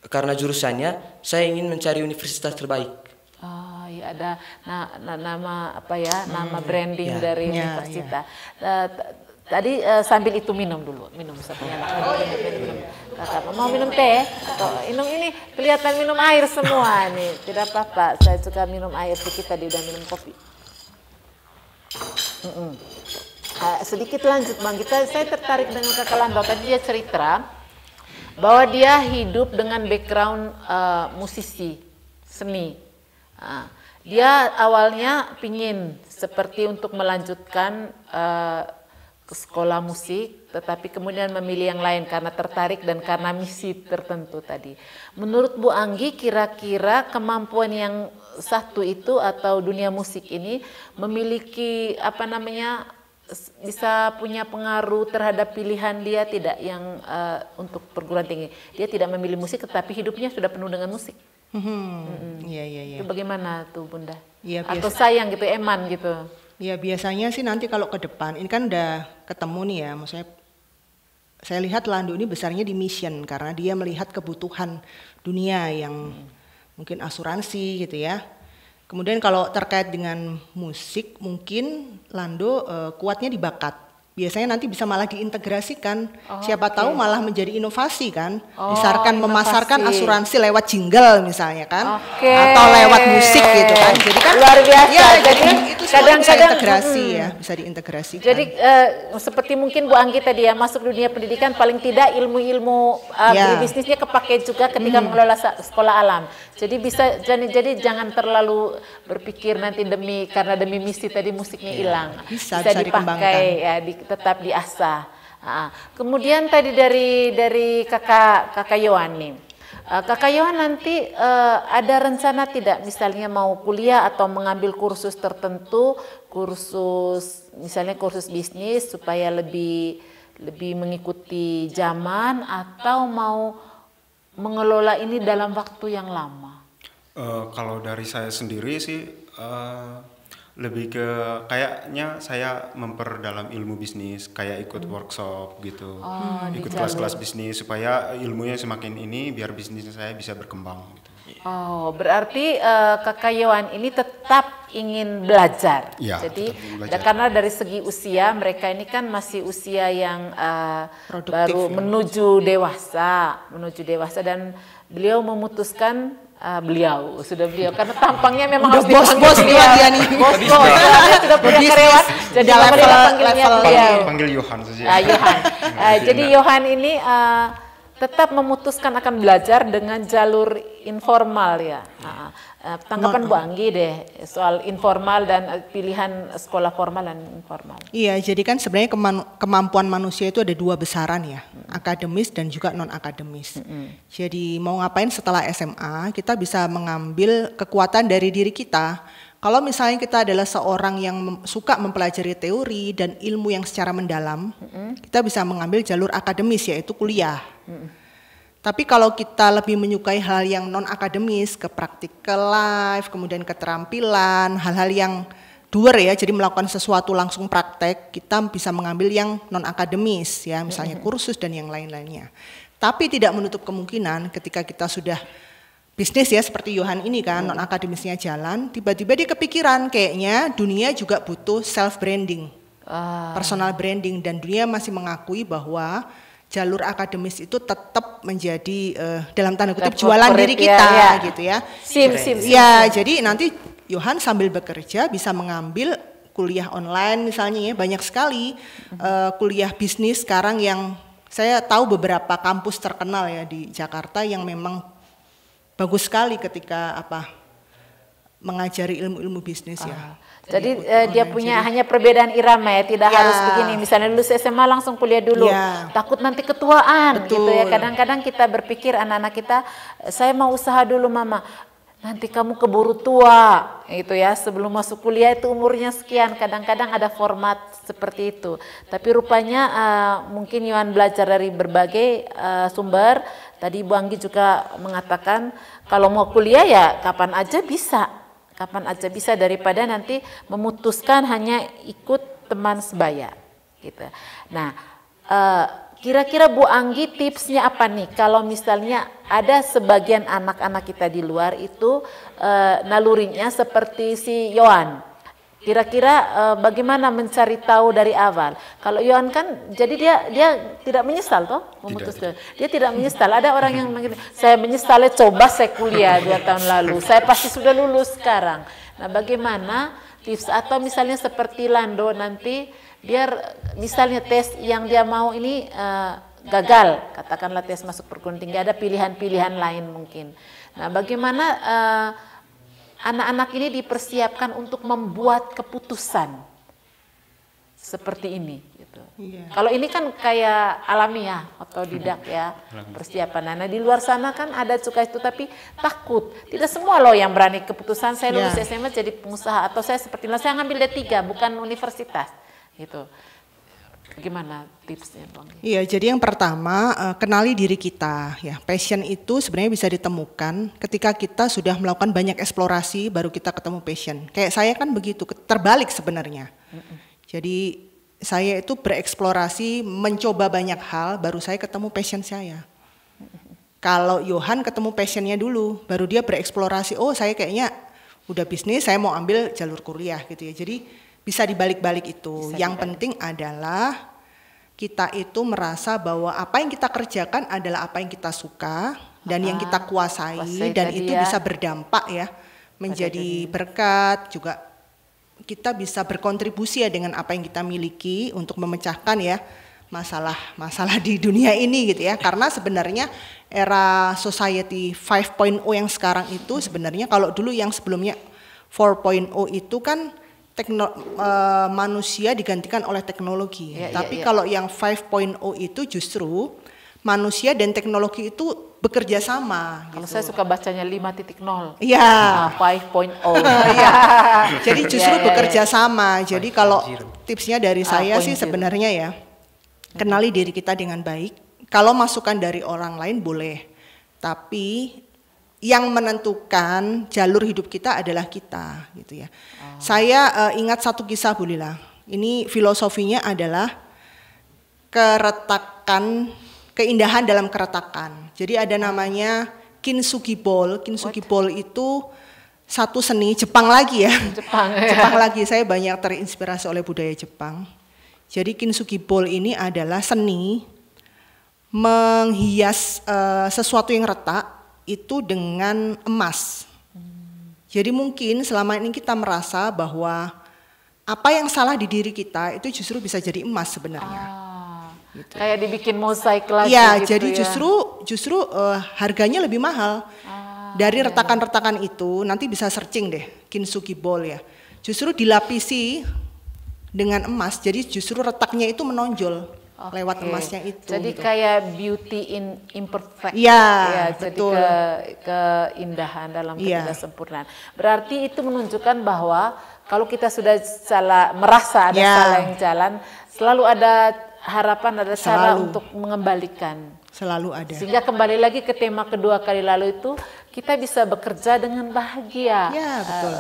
karena jurusannya, saya ingin mencari universitas terbaik. Ya ada nama branding dari universitas. Tadi sambil itu minum satunya. Kakak mau minum teh atau minum ini kelihatan minum air semua nih. Tidak apa-apa, saya suka minum air sedikit, tadi udah minum kopi. Sedikit lanjut Bang, saya tertarik dengan Kakak Lando. Tadi dia cerita bahwa dia hidup dengan background musisi, seni. Dia awalnya pingin seperti untuk melanjutkan ke sekolah musik, tetapi kemudian memilih yang lain karena tertarik dan karena misi tertentu tadi. Menurut Bu Anggi, kira-kira kemampuan yang satu itu atau dunia musik ini memiliki bisa punya pengaruh terhadap pilihan dia tidak yang untuk perguruan tinggi. Dia tidak memilih musik tetapi hidupnya sudah penuh dengan musik. Iya. Itu bagaimana tuh Bunda? Ya, atau sayang gitu, eman gitu? Ya biasanya sih nanti kalau ke depan, ini kan udah ketemu nih ya, maksudnya saya lihat Lando ini besarnya di mission karena dia melihat kebutuhan dunia yang mungkin asuransi gitu ya. Kemudian kalau terkait dengan musik mungkin Lando kuatnya di bakat. Biasanya nanti bisa malah diintegrasikan, siapa tahu malah menjadi inovasi kan, misalkan memasarkan asuransi lewat jingle misalnya kan, atau lewat musik gitu kan, jadi kan luar biasa. Ya, jadi itu kadang-kadang integrasi bisa diintegrasikan. Jadi seperti mungkin Bu Anggi tadi ya, masuk dunia pendidikan paling tidak ilmu-ilmu bisnisnya kepake juga ketika mengelola sekolah alam. Jadi jadi jangan terlalu berpikir nanti karena demi misi tadi musiknya hilang. Bisa dipakai ya, tetap diasah. Kemudian tadi dari kakak Yohan nih. Kakak Yohan nanti ada rencana tidak misalnya mau kuliah atau mengambil kursus tertentu, misalnya kursus bisnis supaya lebih mengikuti zaman, atau mau mengelola ini dalam waktu yang lama? Kalau dari saya sendiri sih lebih ke kayaknya saya memperdalam ilmu bisnis, kayak ikut workshop gitu, ikut kelas-kelas bisnis supaya ilmunya semakin ini biar bisnisnya saya bisa berkembang gitu. Berarti Kakak Yohan ini tetap ingin belajar. Ya, jadi belajar. Karena dari segi usia mereka ini kan masih usia yang baru menuju dewasa dan beliau memutuskan karena tampangnya memang harus bos dia nih. Bos sudah punya karyawan, jadi panggilnya beliau. Panggil Yohan saja. Yohan. Jadi Yohan ini tetap memutuskan akan belajar dengan jalur informal ya. Tanggapan Bu Anggi deh soal informal dan pilihan sekolah formal dan informal. Iya, jadi kan sebenarnya kemampuan manusia itu ada dua besaran ya, akademis dan juga non akademis. Jadi mau ngapain setelah SMA, kita bisa mengambil kekuatan dari diri kita. Kalau misalnya kita adalah seorang yang suka mempelajari teori dan ilmu yang secara mendalam, kita bisa mengambil jalur akademis yaitu kuliah. Tapi kalau kita lebih menyukai hal yang non akademis, ke practical life, kemudian keterampilan, hal-hal yang doer ya, jadi melakukan sesuatu langsung praktek, kita bisa mengambil yang non akademis ya, misalnya kursus dan yang lain-lainnya. Tapi tidak menutup kemungkinan ketika kita sudah bisnis ya seperti Yohan ini kan, non akademisnya jalan, tiba-tiba dia kepikiran kayaknya dunia juga butuh self branding, personal branding, dan dunia masih mengakui bahwa jalur akademis itu tetap menjadi dalam tanda kutip jualan diri kita gitu ya. Sim. Jadi nanti Yohan sambil bekerja bisa mengambil kuliah online misalnya ya, banyak sekali kuliah bisnis sekarang yang saya tahu beberapa kampus terkenal ya di Jakarta yang memang bagus sekali ketika mengajari ilmu-ilmu bisnis ya. Jadi dia punya hanya perbedaan irama ya, tidak harus begini. Misalnya lulus SMA langsung kuliah dulu, takut nanti ketuaan gitu ya. Kadang-kadang kita berpikir anak-anak kita, saya mau usaha dulu mama. Nanti kamu keburu tua gitu ya, sebelum masuk kuliah itu umurnya sekian. Kadang-kadang ada format seperti itu. Tapi rupanya mungkin Yohan belajar dari berbagai sumber. Tadi Bu Anggi juga mengatakan kalau mau kuliah ya kapan aja bisa daripada nanti memutuskan hanya ikut teman sebaya gitu. Nah, kira-kira Bu Anggi tipsnya apa nih kalau misalnya ada sebagian anak-anak kita di luar itu nalurinya seperti si Yohan. Kira-kira bagaimana mencari tahu dari awal? Kalau Yohan kan, jadi dia tidak menyesal toh memutuskan. Dia tidak menyesal. Ada orang yang saya menyesal, coba saya kuliah 2 tahun lalu. Saya pasti sudah lulus sekarang. Nah, bagaimana tips atau misalnya seperti Lando nanti biar misalnya tes yang dia mau ini gagal, katakanlah tes masuk perguruan tinggi, ada pilihan-pilihan lain mungkin. Nah, bagaimana anak-anak ini dipersiapkan untuk membuat keputusan seperti ini gitu. Kalau ini kan kayak alamiah, otodidak ya persiapan. Nah di luar sana kan ada suka itu tapi takut. Tidak semua loh yang berani keputusan saya lulus SMA jadi pengusaha atau saya seperti saya ngambil D3 bukan universitas gitu. Gimana tipsnya Bang? Iya, jadi yang pertama kenali diri kita ya. Passion itu sebenarnya bisa ditemukan ketika kita sudah melakukan banyak eksplorasi baru kita ketemu passion. Kayak saya kan begitu, terbalik sebenarnya. Jadi saya itu bereksplorasi, mencoba banyak hal baru saya ketemu passion saya. Kalau Yohan ketemu passionnya dulu, baru dia bereksplorasi, oh saya kayaknya udah bisnis, saya mau ambil jalur kuliah gitu ya. Jadi bisa dibalik-balik itu. Yang penting adalah kita itu merasa bahwa apa yang kita kerjakan adalah apa yang kita suka dan yang kita kuasai dan itu bisa berdampak ya, menjadi berkat juga. Kita bisa berkontribusi ya dengan apa yang kita miliki untuk memecahkan ya masalah di dunia ini gitu ya. Karena sebenarnya era society 5.0 yang sekarang itu sebenarnya kalau dulu yang sebelumnya 4.0 itu kan manusia digantikan oleh teknologi. Tapi kalau yang 5.0 itu justru manusia dan teknologi itu bekerja sama. Kalau gitu. saya suka bacanya 5.0. Iya. 5.0. Jadi justru bekerja sama. Jadi kalau tipsnya dari saya sih sebenarnya ya, kenali diri kita dengan baik. Kalau masukan dari orang lain boleh, tapi yang menentukan jalur hidup kita adalah kita, gitu ya. Saya ingat satu kisah Bu Lila. Ini filosofinya adalah keretakan, keindahan dalam keretakan. Jadi ada namanya Kintsugi Ball. Kintsugi Ball itu satu seni Jepang lagi ya. Jepang lagi. Saya banyak terinspirasi oleh budaya Jepang. Jadi Kintsugi Ball ini adalah seni menghias sesuatu yang retak itu dengan emas. Jadi mungkin selama ini kita merasa bahwa apa yang salah di diri kita itu justru bisa jadi emas sebenarnya. Gitu. Kayak dibikin mosaik lagi. Iya, gitu jadi ya. justru harganya lebih mahal. Dari retakan-retakan itu nanti bisa searching deh, kintsugi bowl ya. Justru dilapisi dengan emas, jadi justru retaknya itu menonjol lewat emasnya itu. Jadi gitu. kayak beauty in imperfect. Iya, ya, betul. Jadi keindahan dalam ketidaksempurnaan. Berarti itu menunjukkan bahwa kalau kita sudah merasa ada salah yang jalan, selalu ada harapan, ada cara untuk mengembalikan. Selalu ada. Sehingga kembali lagi ke tema kedua kali lalu itu, kita bisa bekerja dengan bahagia. Ya, betul.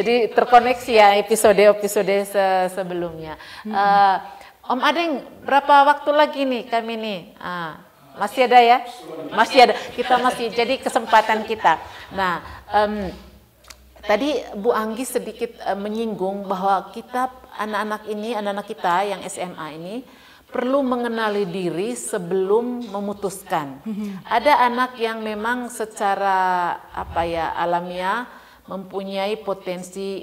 Jadi terkoneksi ya episode-episode sebelumnya. Om Adeng, berapa waktu lagi nih kami nih? Masih ada ya? Masih ada. Kita masih, jadi kesempatan kita. Nah, tadi Bu Anggi sedikit menyinggung bahwa kita anak-anak kita yang SMA ini perlu mengenali diri sebelum memutuskan. Ada anak yang memang secara alamiah mempunyai potensi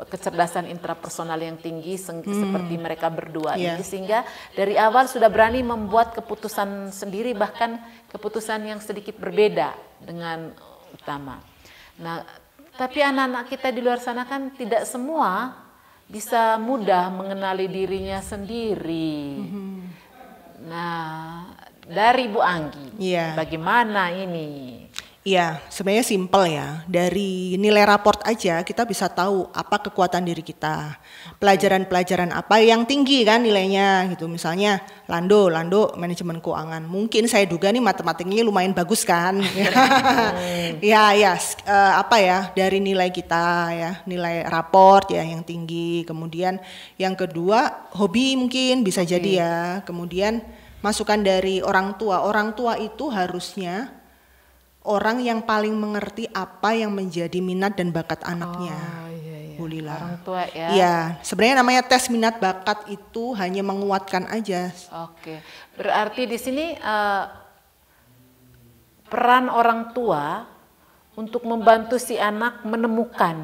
kecerdasan intrapersonal yang tinggi seperti mereka berdua ini, sehingga dari awal sudah berani membuat keputusan sendiri, bahkan keputusan yang sedikit berbeda dengan utama. Nah, tapi anak-anak kita di luar sana kan tidak semua bisa mudah mengenali dirinya sendiri. Nah, dari Bu Anggi, bagaimana ini? Iya, sebenarnya simpel ya. Dari nilai raport aja kita bisa tahu apa kekuatan diri kita. Pelajaran-pelajaran apa yang tinggi kan nilainya gitu. Misalnya Lando manajemen keuangan. Mungkin saya duga nih matematiknya lumayan bagus kan. Dari nilai kita ya, nilai raport ya yang tinggi. Kemudian yang kedua hobi mungkin bisa jadi ya. Kemudian masukan dari orang tua. Orang tua itu harusnya orang yang paling mengerti apa yang menjadi minat dan bakat anaknya. Bu Lila. Orang tua ya. Iya, sebenarnya namanya tes minat bakat itu hanya menguatkan aja. Oke. Berarti di sini peran orang tua untuk membantu si anak menemukan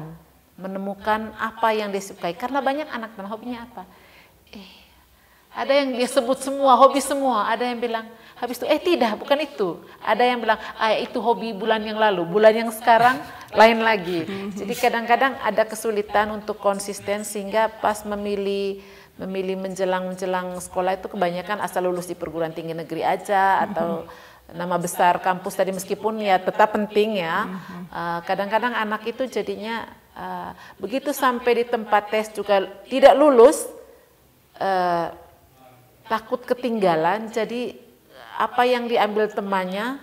apa yang dia sukai. Karena banyak anak dan hobinya apa? Ada yang dia sebut semua, hobi semua. Ada yang bilang, habis itu, tidak, bukan itu. Ada yang bilang, itu hobi bulan yang lalu. Bulan yang sekarang, lain lagi. Jadi kadang-kadang ada kesulitan untuk konsisten, sehingga pas memilih menjelang sekolah itu kebanyakan asal lulus di perguruan tinggi negeri aja, atau nama besar kampus tadi, meskipun ya tetap penting ya. Kadang-kadang anak itu jadinya, begitu sampai di tempat tes juga tidak lulus, takut ketinggalan, jadi apa yang diambil temannya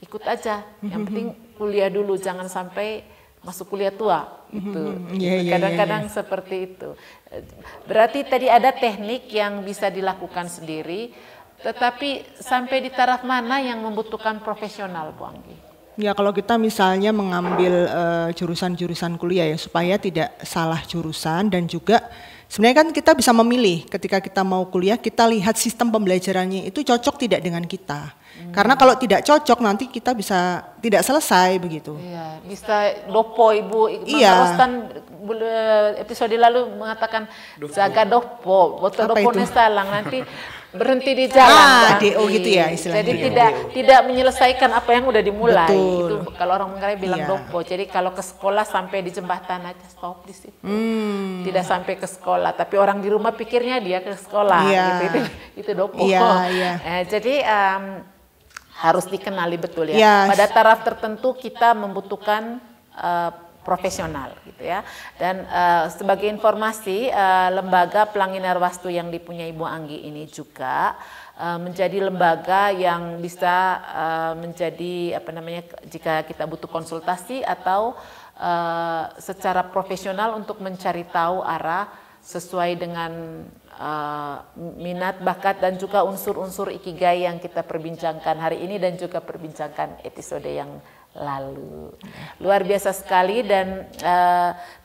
ikut aja. Yang penting kuliah dulu, jangan sampai masuk kuliah tua. Gitu. Kadang-kadang seperti itu. Berarti tadi ada teknik yang bisa dilakukan sendiri, tetapi sampai di taraf mana yang membutuhkan profesional, Bu Anggi? Ya, kalau kita misalnya mengambil jurusan-jurusan kuliah ya, supaya tidak salah jurusan, dan juga sebenarnya kan kita bisa memilih ketika kita mau kuliah, kita lihat sistem pembelajarannya itu cocok tidak dengan kita. Karena kalau tidak cocok nanti kita bisa tidak selesai begitu. Iya, bisa dopo Ibu. Ostan episode lalu mengatakan jaga dopo, botol dopo salang nanti berhenti di jalan. DO gitu ya istilahnya. Jadi tidak menyelesaikan apa yang udah dimulai. Betul. Itu kalau orang Manggarai bilang dopo. Jadi kalau ke sekolah sampai di jembatan aja stop di situ. Tidak sampai ke sekolah, tapi orang di rumah pikirnya dia ke sekolah. Gitu. Itu dopo. Jadi harus dikenali betul ya. Pada taraf tertentu kita membutuhkan profesional gitu ya. Dan sebagai informasi, lembaga Pelanginar Wastu yang dipunyai Ibu Anggi ini juga menjadi lembaga yang bisa menjadi jika kita butuh konsultasi atau secara profesional untuk mencari tahu arah sesuai dengan minat, bakat, dan juga unsur-unsur ikigai yang kita perbincangkan hari ini dan juga perbincangkan episode yang lalu. Luar biasa sekali. Dan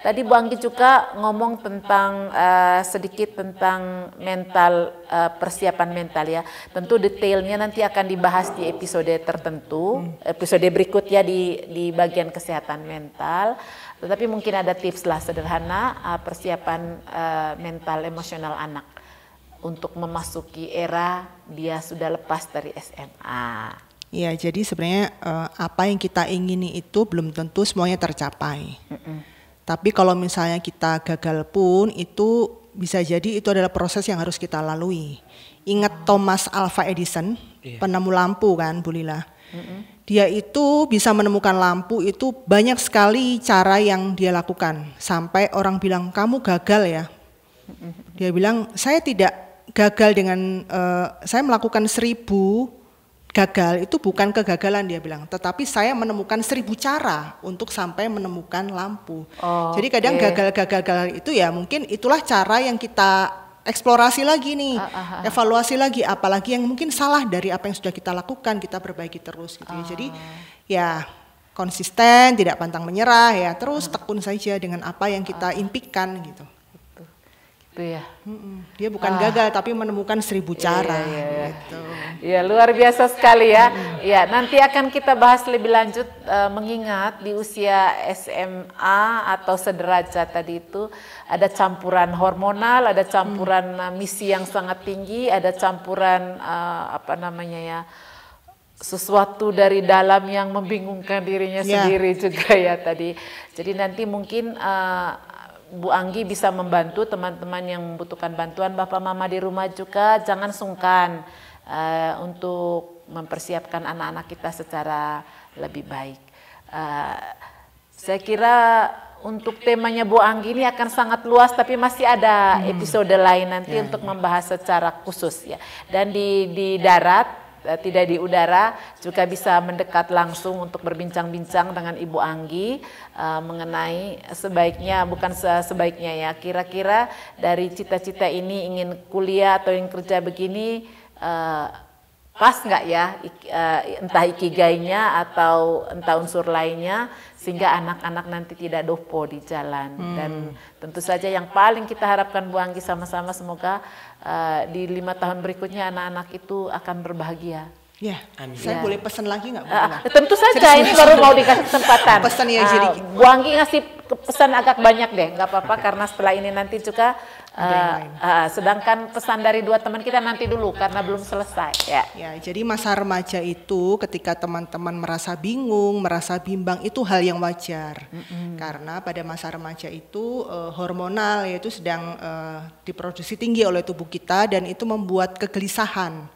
tadi Bu Anggi juga ngomong tentang sedikit tentang mental, persiapan mental ya. Tentu detailnya nanti akan dibahas di episode tertentu, episode berikutnya di bagian kesehatan mental. Tetapi mungkin ada tips lah sederhana persiapan mental emosional anak. untuk memasuki era dia sudah lepas dari SMA. Ya, jadi sebenarnya apa yang kita ingini itu belum tentu semuanya tercapai. Tapi kalau misalnya kita gagal pun itu bisa jadi itu adalah proses yang harus kita lalui. Ingat Thomas Alva Edison, penemu lampu kan, Bu Lila. Dia itu bisa menemukan lampu itu banyak sekali cara yang dia lakukan. Sampai orang bilang, kamu gagal ya. Dia bilang, saya tidak gagal dengan, saya melakukan 1000 gagal, itu bukan kegagalan dia bilang. Tetapi saya menemukan 1000 cara untuk sampai menemukan lampu. Jadi kadang gagal-gagal itu ya mungkin itulah cara yang kita eksplorasi lagi nih, evaluasi lagi, apalagi yang mungkin salah dari apa yang sudah kita lakukan, kita perbaiki terus gitu ya. Jadi ya konsisten, tidak pantang menyerah ya, terus tekun saja dengan apa yang kita impikan gitu. Itu ya. Dia bukan gagal tapi menemukan 1000 cara. Gitu. Ya luar biasa sekali ya. Ya nanti akan kita bahas lebih lanjut mengingat di usia SMA atau sederajat tadi itu ada campuran hormonal, ada campuran misi yang sangat tinggi, ada campuran apa namanya ya, sesuatu dari dalam yang membingungkan dirinya sendiri juga ya tadi. Jadi nanti mungkin Bu Anggi bisa membantu teman-teman yang membutuhkan bantuan, Bapak Mama di rumah juga jangan sungkan untuk mempersiapkan anak-anak kita secara lebih baik. Saya kira untuk temanya Bu Anggi ini akan sangat luas, tapi masih ada episode lain nanti untuk membahas secara khusus ya. Dan di darat, tidak di udara, juga bisa mendekat langsung untuk berbincang-bincang dengan Ibu Anggi mengenai sebaiknya, bukan sebaiknya ya, kira-kira dari cita-cita ini ingin kuliah atau ingin kerja begini pas nggak ya, entah ikigainya atau entah unsur lainnya, sehingga anak-anak nanti tidak dopo di jalan. Dan tentu saja yang paling kita harapkan Bu Anggi sama-sama semoga di 5 tahun berikutnya anak-anak itu akan berbahagia. Ya, saya boleh pesan lagi nggak Bu? Tentu saja, ini baru mau dikasih kesempatan. Pesan ya, jadi Bu Anggi ngasih pesan agak banyak deh, nggak apa-apa karena setelah ini nanti juga sedangkan pesan dari 2 teman kita nanti dulu karena belum selesai ya. Ya, jadi masa remaja itu ketika teman-teman merasa bingung, merasa bimbang itu hal yang wajar. Karena pada masa remaja itu hormonal yaitu sedang diproduksi tinggi oleh tubuh kita dan itu membuat kegelisahan,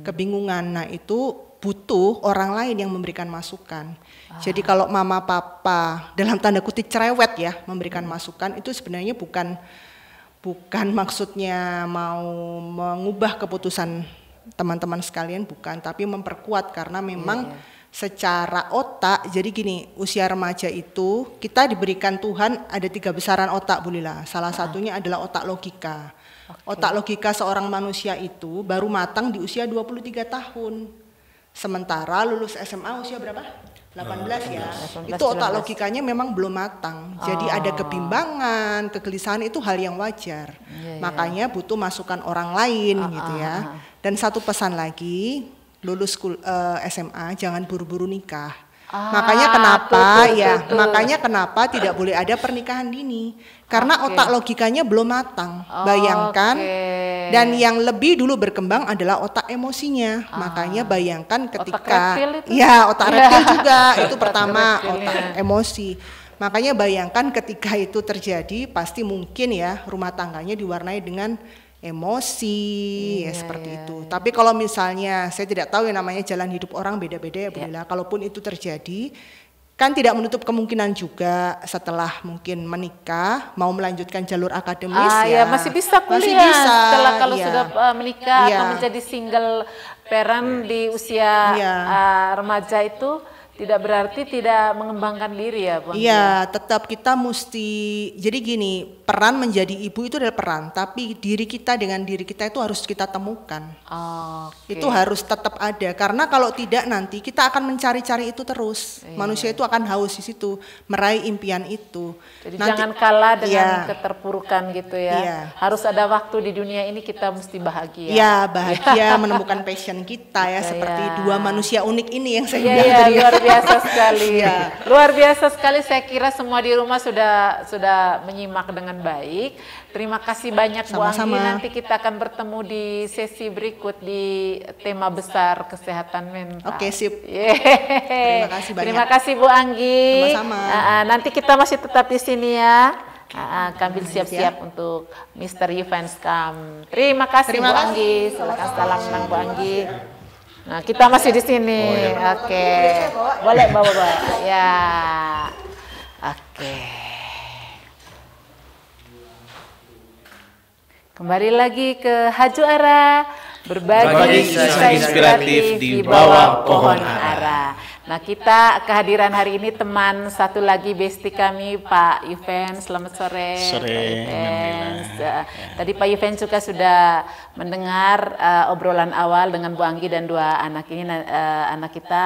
kebingungan. Nah, itu butuh orang lain yang memberikan masukan. Jadi kalau mama papa dalam tanda kutip cerewet ya memberikan masukan itu sebenarnya bukan maksudnya mau mengubah keputusan teman-teman sekalian, bukan, tapi memperkuat karena memang secara otak. Jadi gini, usia remaja itu kita diberikan Tuhan ada 3 besaran otak Bu Lila. Salah satunya adalah otak logika. Otak logika seorang manusia itu baru matang di usia 23 tahun. Sementara lulus SMA usia berapa? 18 ya. 18, itu otak 19. Logikanya memang belum matang. Jadi ada kebimbangan, kegelisahan itu hal yang wajar. Makanya butuh masukan orang lain gitu ya. Dan satu pesan lagi, lulus SMA jangan buru-buru nikah. Makanya kenapa makanya kenapa tidak boleh ada pernikahan dini. Karena otak logikanya belum matang. Bayangkan. Dan yang lebih dulu berkembang adalah otak emosinya. Makanya bayangkan ketika otak reptil juga itu pertama otak emosi. Makanya bayangkan ketika itu terjadi pasti mungkin ya rumah tangganya diwarnai dengan emosi seperti itu. Tapi kalau misalnya saya tidak tahu yang namanya jalan hidup orang beda-beda ya Bu Lila. Kalaupun itu terjadi kan tidak menutup kemungkinan juga setelah mungkin menikah mau melanjutkan jalur akademis masih bisa kuliah masih bisa, setelah kalau sudah menikah atau menjadi single parent di usia remaja itu tidak berarti tidak mengembangkan diri ya Bu. Iya, tetap kita mesti, jadi gini, peran menjadi ibu itu adalah peran, tapi diri kita dengan diri kita itu harus kita temukan. Itu harus tetap ada, karena kalau tidak nanti kita akan mencari-cari itu terus. Manusia itu akan haus di situ, meraih impian itu. Jadi nanti, jangan kalah dengan keterpurukan gitu ya. Harus ada waktu di dunia ini kita mesti bahagia. Iya, bahagia menemukan passion kita ya, seperti 2 manusia unik ini yang saya bilang tadi. Luar biasa sekali. Luar biasa sekali, saya kira semua di rumah sudah menyimak dengan dengan baik. Terima kasih banyak Bu Anggi. Sama-sama. Nanti kita akan bertemu di sesi berikut di tema besar kesehatan mental. Oke, sip. Yeay. Terima kasih banyak. Terima kasih Bu Anggi. Sama-sama. Nanti kita masih tetap di sini ya. Kami siap-siap untuk Mr. Yuvens Kam. Terima kasih Bu Anggi. Silakan salam tentang Bu Anggi. Nah, kita masih di sini. Oke. Boleh bawa. Ya. Oke. Kembali lagi ke Haju Ara, berbagi kisah inspiratif di bawah pohon ara. Nah, kita kehadiran hari ini teman satu lagi bestie kami, Pak Yuvens. Selamat sore. Sore, Alhamdulillah. Tadi Pak Yuvens juga sudah mendengar obrolan awal dengan Bu Anggi dan dua anak ini, anak kita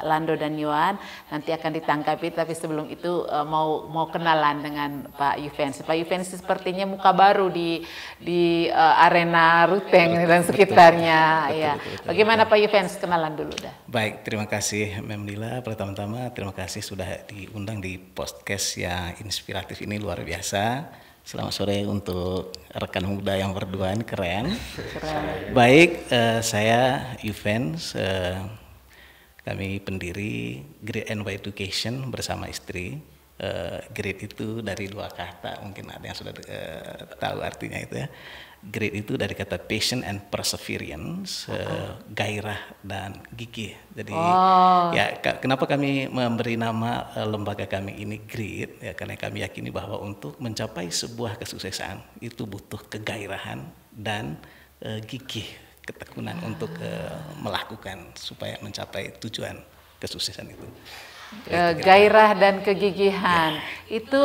Lando dan Yohan. Nanti akan ditangkapi, tapi sebelum itu mau kenalan dengan Pak Yuvens. Pak Yuvens sepertinya muka baru di arena Ruteng dan sekitarnya. Betul. Bagaimana Pak Yuvens, kenalan dulu dah. Baik, terima kasih Mem Lila. Pertama-tama terima kasih sudah diundang di podcast yang inspiratif ini, luar biasa. Selamat sore untuk rekan muda yang berdua, keren. Baik, saya Yuvens, kami pendiri Grade NY Education bersama istri. Grade itu dari dua kata, mungkin ada yang sudah tahu artinya itu ya. Grade itu dari kata passion and perseverance, gairah dan gigih. Jadi ya kenapa kami memberi nama lembaga kami ini Grade, ya karena kami yakini bahwa untuk mencapai sebuah kesuksesan itu butuh kegairahan dan gigih, ketekunan untuk melakukan supaya mencapai tujuan kesuksesan itu. Gairah dan kegigihan. Itu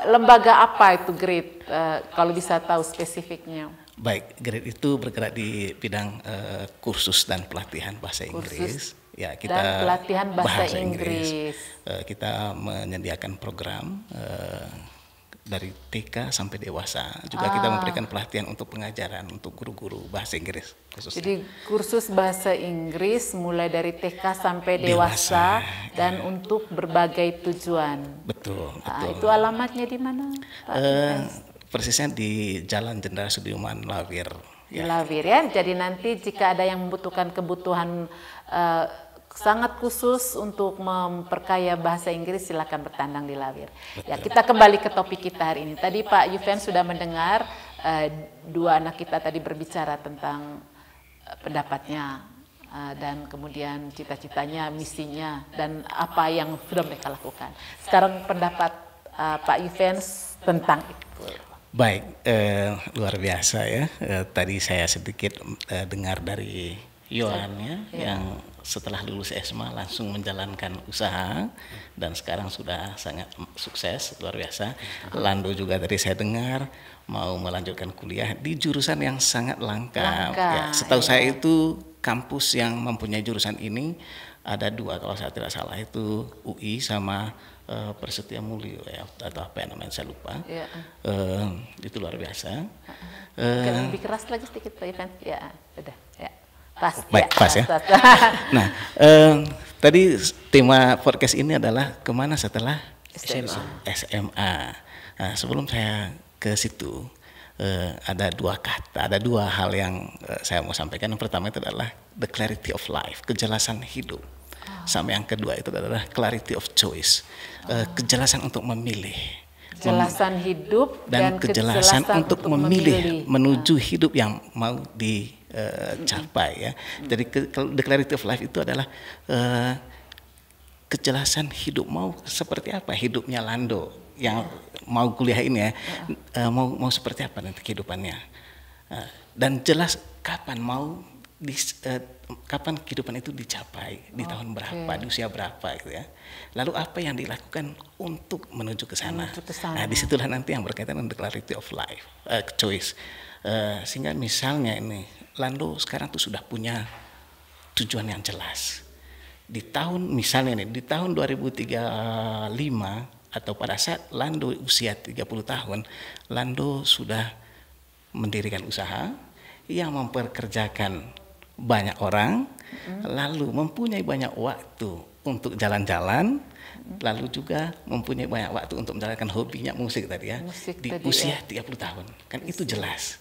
lembaga apa itu Grade? Kalau bisa tahu spesifiknya. Baik, Grade itu bergerak di bidang kursus dan pelatihan bahasa Inggris. Ya, kita dan pelatihan bahasa Inggris. Kita menyediakan program dari TK sampai dewasa. Juga kita memberikan pelatihan untuk pengajaran untuk guru-guru bahasa Inggris khususnya. Jadi kursus bahasa Inggris mulai dari TK sampai dewasa dan untuk berbagai tujuan. Betul. Itu alamatnya di mana, Pak? Persisnya di Jalan Jenderal Sudirman, Lawir. Di Lawir ya. Jadi nanti jika ada yang membutuhkan kebutuhan sangat khusus untuk memperkaya bahasa Inggris, silakan bertandang di Lawir. Ya, kita kembali ke topik kita hari ini. Tadi Pak Yuvens sudah mendengar dua anak kita tadi berbicara tentang pendapatnya dan kemudian cita-citanya, misinya dan apa yang sudah mereka lakukan. Sekarang pendapat Pak Yuvens tentang itu. Baik, luar biasa ya. Tadi saya sedikit dengar dari Yohan ya, yang setelah lulus SMA langsung menjalankan usaha dan sekarang sudah sangat sukses, luar biasa. Lando juga tadi saya dengar mau melanjutkan kuliah di jurusan yang sangat langka. Ya, setahu saya itu kampus yang mempunyai jurusan ini ada dua kalau saya tidak salah, itu UI sama Persetia Mulyo ya, atau apa yang namanya saya lupa. Itu luar biasa. Lebih keras lagi sedikit Pak Yuvens. Ya, sudah. Ya. Pas, baik, ya, pas ya. Nah, tadi tema podcast ini adalah kemana setelah SMA. Nah, sebelum saya ke situ, ada dua kata, ada dua hal yang saya mau sampaikan. Yang pertama itu adalah the clarity of life, kejelasan hidup. Sama yang kedua itu adalah clarity of choice, kejelasan untuk memilih. Kejelasan hidup dan kejelasan untuk memilih menuju hidup yang mau dicapai ya. Jadi the clarity of life itu adalah kejelasan hidup, mau seperti apa hidupnya Lando yang mau kuliah ini ya, mau seperti apa nanti kehidupannya, dan jelas kapan kapan kehidupan itu dicapai, di tahun berapa, di usia berapa gitu ya. Lalu apa yang dilakukan untuk menuju ke sana. Nah, disitulah nanti yang berkaitan dengan the clarity of life, choice. Sehingga misalnya ini Lando sekarang tuh sudah punya tujuan yang jelas. Di tahun misalnya nih, di tahun 2035 atau pada saat Lando usia 30 tahun, Lando sudah mendirikan usaha yang memperkerjakan banyak orang, lalu mempunyai banyak waktu untuk jalan-jalan, lalu juga mempunyai banyak waktu untuk menjalankan hobinya musik tadi ya. Musik di tadi, usia ya. 30 tahun. Kan itu jelas.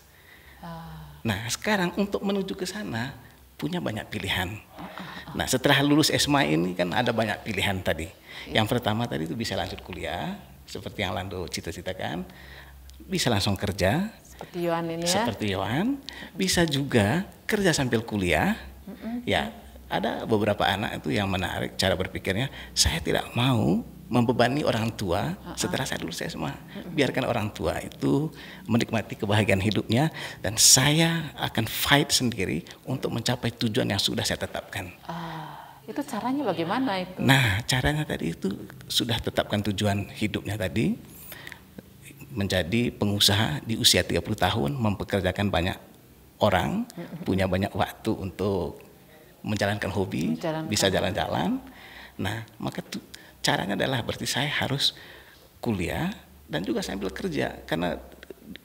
Nah, sekarang untuk menuju ke sana punya banyak pilihan. Nah, setelah lulus SMA ini kan ada banyak pilihan tadi. Yang pertama tadi itu bisa lanjut kuliah, seperti yang Lando cita-citakan. Bisa langsung kerja, Seperti Yohan ini ya. seperti Yohan. Bisa juga kerja sambil kuliah. Ya, ada beberapa anak itu yang menarik cara berpikirnya. Saya tidak mau membebani orang tua setelah saya lulus SMA. Biarkan orang tua itu menikmati kebahagiaan hidupnya dan saya akan fight sendiri untuk mencapai tujuan yang sudah saya tetapkan. Itu caranya bagaimana itu? Nah, caranya tadi itu sudah tetapkan tujuan hidupnya tadi, menjadi pengusaha di usia 30 tahun, mempekerjakan banyak orang, punya banyak waktu untuk menjalankan hobi, bisa jalan-jalan. Nah, maka caranya adalah berarti saya harus kuliah dan juga sambil kerja, karena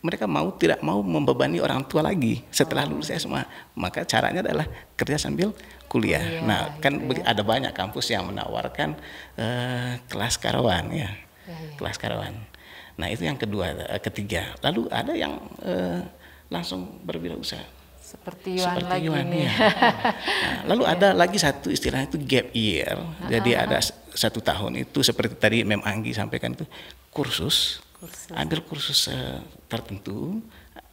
mereka tidak mau membebani orang tua lagi setelah lulus SMA. Maka caranya adalah kerja sambil kuliah. Nah, kan ada banyak kampus yang menawarkan kelas karawan ya. Kelas karawan. Nah, itu yang ketiga. Lalu ada yang langsung berwirausaha. Seperti Yohan lagi nih. Ya. Nah, lalu ada lagi satu istilahnya itu gap year. Jadi ada 1 tahun itu seperti tadi Mem Anggi sampaikan itu kursus. Ambil kursus tertentu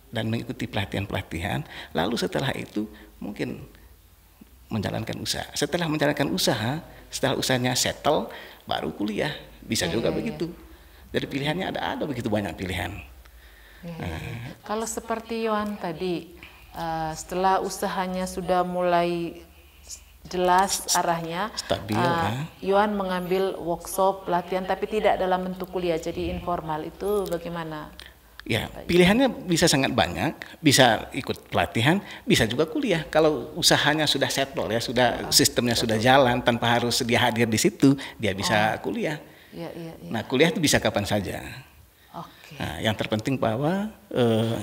dan mengikuti pelatihan-pelatihan. Lalu setelah itu mungkin menjalankan usaha. Setelah menjalankan usaha, setelah usahanya settle, baru kuliah. Bisa juga begitu. Jadi pilihannya ada begitu banyak pilihan. Kalau seperti Yohan tadi, setelah usahanya sudah mulai jelas arahnya, stabil, Yohan mengambil workshop, pelatihan, tapi tidak dalam bentuk kuliah, jadi informal. Itu bagaimana? Ya, pilihannya bisa sangat banyak, bisa ikut pelatihan, bisa juga kuliah. Kalau usahanya sudah settle ya, sudah sistemnya sudah jalan tanpa harus dia hadir di situ, dia bisa kuliah. Nah, kuliah itu bisa kapan saja. Nah, yang terpenting bahwa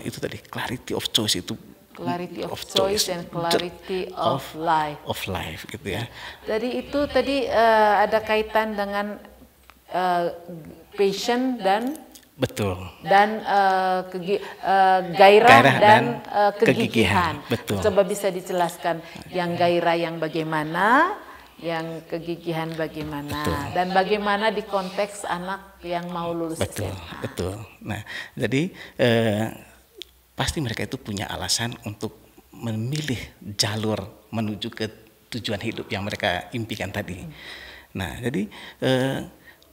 itu tadi clarity of choice itu. Clarity of choice and clarity of life. Of life gitu ya. Jadi itu tadi ada kaitan dengan passion dan betul. Dan gairah dan kegigihan. Betul. Coba bisa dijelaskan yang gairah yang bagaimana, yang kegigihan bagaimana, dan bagaimana di konteks anak yang mau lulus SMA. Betul. Nah, jadi pasti mereka itu punya alasan untuk memilih jalur menuju ke tujuan hidup yang mereka impikan tadi. Nah, jadi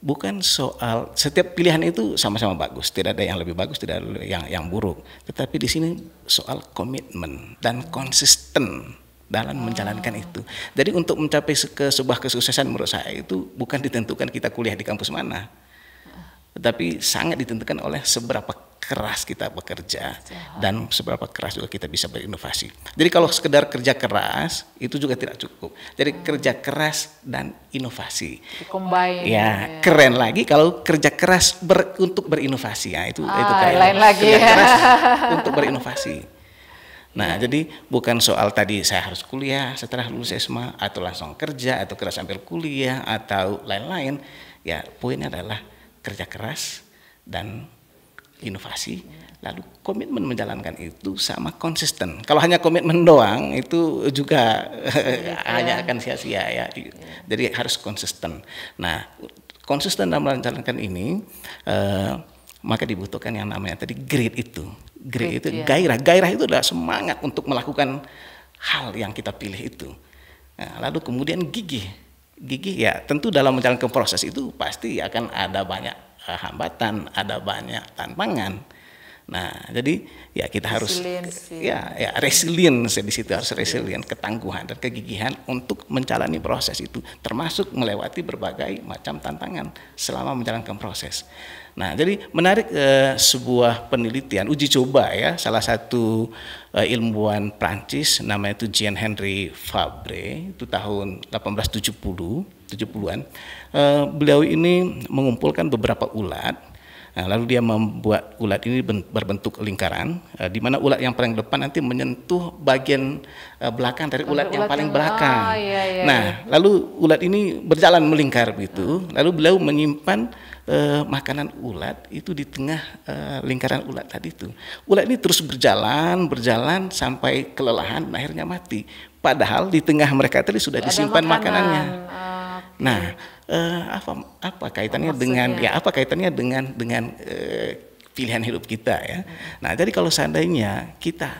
bukan soal setiap pilihan itu sama-sama bagus, tidak ada yang lebih bagus, tidak ada yang buruk. Tetapi di sini soal komitmen dan konsisten dalam menjalankan itu. Jadi untuk mencapai sebuah kesuksesan menurut saya itu bukan ditentukan kita kuliah di kampus mana, tetapi sangat ditentukan oleh seberapa keras kita bekerja dan seberapa keras juga kita bisa berinovasi. Jadi kalau sekedar kerja keras itu juga tidak cukup. Jadi kerja keras dan inovasi. Combine. Ya, keren lagi kalau kerja keras untuk berinovasi. Ya, itu keren. Lain lagi. Kerja keras untuk berinovasi. Nah, jadi bukan soal tadi saya harus kuliah setelah lulus SMA atau langsung kerja atau kerja sambil kuliah atau lain-lain. Ya, poinnya adalah kerja keras dan inovasi, lalu komitmen menjalankan itu sama konsisten. Kalau hanya komitmen doang itu juga hanya akan sia-sia ya. Jadi harus konsisten. Nah, konsisten dalam menjalankan ini maka dibutuhkan yang namanya tadi grit itu. Grit itu gairah. Gairah itu adalah semangat untuk melakukan hal yang kita pilih itu. Nah, lalu kemudian gigih. Gigih ya tentu dalam menjalankan proses itu pasti akan ada banyak hambatan, ada banyak tantangan. Nah, jadi ya kita harus resilience di situ, harus resilient, ketangguhan dan kegigihan untuk menjalani proses itu, termasuk melewati berbagai macam tantangan selama menjalankan proses. Nah, jadi menarik sebuah penelitian uji coba ya, salah satu ilmuwan Prancis namanya itu Jean-Henri Fabre, itu tahun 1870-an. Beliau ini mengumpulkan beberapa ulat Nah, lalu dia membuat ulat ini berbentuk lingkaran, di mana ulat yang paling depan nanti menyentuh bagian belakang dari ulat yang paling belakang. Nah, lalu ulat ini berjalan melingkar begitu, lalu beliau menyimpan makanan ulat itu di tengah lingkaran ulat tadi itu. Ulat ini terus berjalan sampai kelelahan, akhirnya mati. Padahal di tengah mereka tadi sudah disimpan makanannya. Nah, apa kaitannya dengan pilihan hidup kita ya? Nah, jadi kalau seandainya kita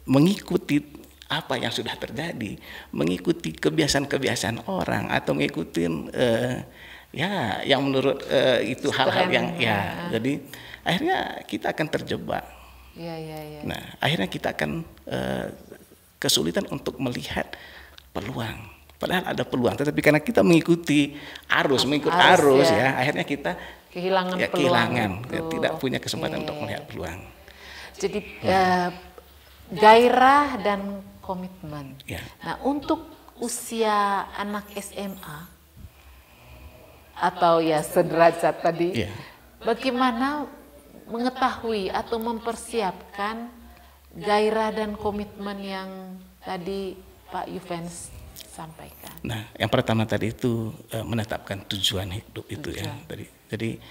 mengikuti apa yang sudah terjadi, mengikuti kebiasaan-kebiasaan orang atau mengikuti ya yang menurut itu hal-hal yang jadi akhirnya kita akan terjebak. Nah, akhirnya kita akan kesulitan untuk melihat peluang. Padahal ada peluang, tetapi karena kita mengikuti arus ya, akhirnya kita kehilangan tidak punya kesempatan untuk melihat peluang. Jadi gairah dan komitmen. Nah, untuk usia anak SMA atau ya sederajat tadi, bagaimana mengetahui atau mempersiapkan gairah dan komitmen yang tadi Pak Yufens sampaikan? Nah, yang pertama tadi itu menetapkan tujuan hidup itu ya. Jadi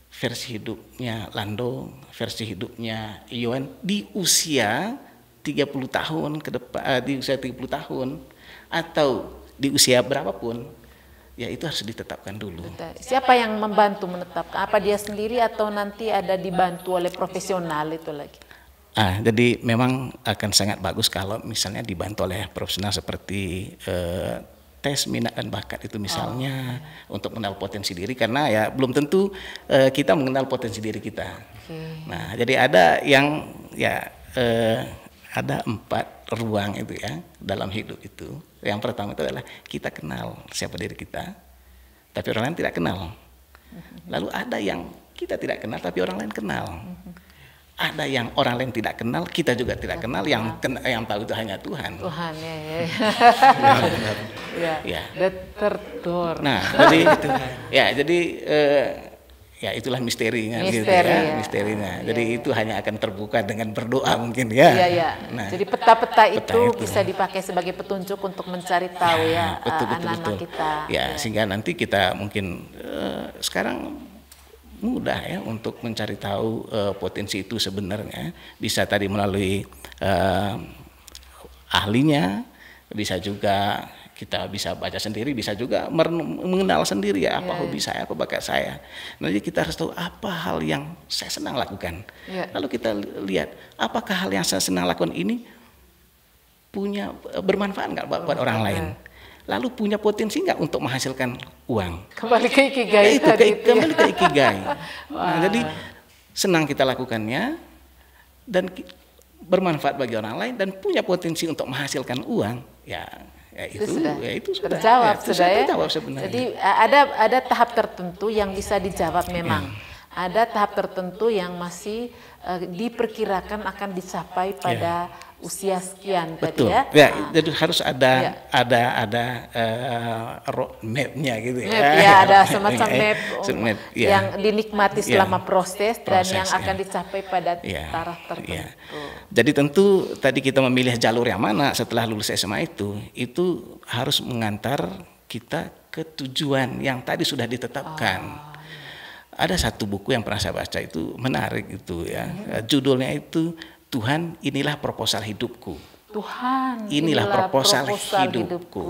versi hidupnya Lando, versi hidupnya Iwan di usia 30 tahun ke depan, di usia 30 tahun atau di usia berapapun, ya itu harus ditetapkan dulu. Siapa yang membantu menetapkan? Apa dia sendiri atau nanti ada dibantu oleh profesional itu lagi? Jadi memang akan sangat bagus kalau misalnya dibantu oleh profesional seperti tes minat dan bakat itu misalnya untuk mengenal potensi diri, karena ya belum tentu kita mengenal potensi diri kita. Nah, jadi ada yang ada 4 ruang itu ya dalam hidup itu. Yang pertama itu adalah kita kenal siapa diri kita, tapi orang lain tidak kenal. Lalu ada yang kita tidak kenal tapi orang lain kenal. Ada yang orang lain tidak kenal, kita juga tidak kenal, yang tahu itu hanya Tuhan. Tertur. Nah, jadi itulah misterinya gitu ya, misterinya. Jadi itu hanya akan terbuka dengan berdoa mungkin ya. Nah, jadi peta-peta itu bisa dipakai sebagai petunjuk untuk mencari tahu anak-anak kita. Sehingga nanti kita mungkin sekarang mudah ya untuk mencari tahu potensi itu sebenarnya, bisa tadi melalui ahlinya, bisa juga kita bisa baca sendiri, bisa juga mengenal sendiri ya apa hobi saya, apa bakat saya. Jadi kita harus tahu apa hal yang saya senang lakukan. Lalu kita lihat apakah hal yang saya senang lakukan ini punya bermanfaat nggak buat orang lain. Lalu punya potensi nggak untuk menghasilkan uang? Kembali ke ikigai kembali ke ikigai. Nah, jadi senang kita lakukannya dan bermanfaat bagi orang lain dan punya potensi untuk menghasilkan uang, itu sudah terjawab sebenarnya. Jadi ada tahap tertentu yang bisa dijawab memang. Ada tahap tertentu yang masih diperkirakan akan dicapai pada usia sekian. Betul. Tadi ya. Jadi harus ada road map-nya gitu ya. Ada semacam map yang dinikmati selama proses dan yang akan dicapai pada taraf tertentu. Jadi tentu tadi kita memilih jalur yang mana setelah lulus SMA itu harus mengantar kita ke tujuan yang tadi sudah ditetapkan. Ada satu buku yang pernah saya baca itu menarik itu ya. Judulnya itu Tuhan, inilah proposal hidupku. Tuhan, inilah proposal hidupku.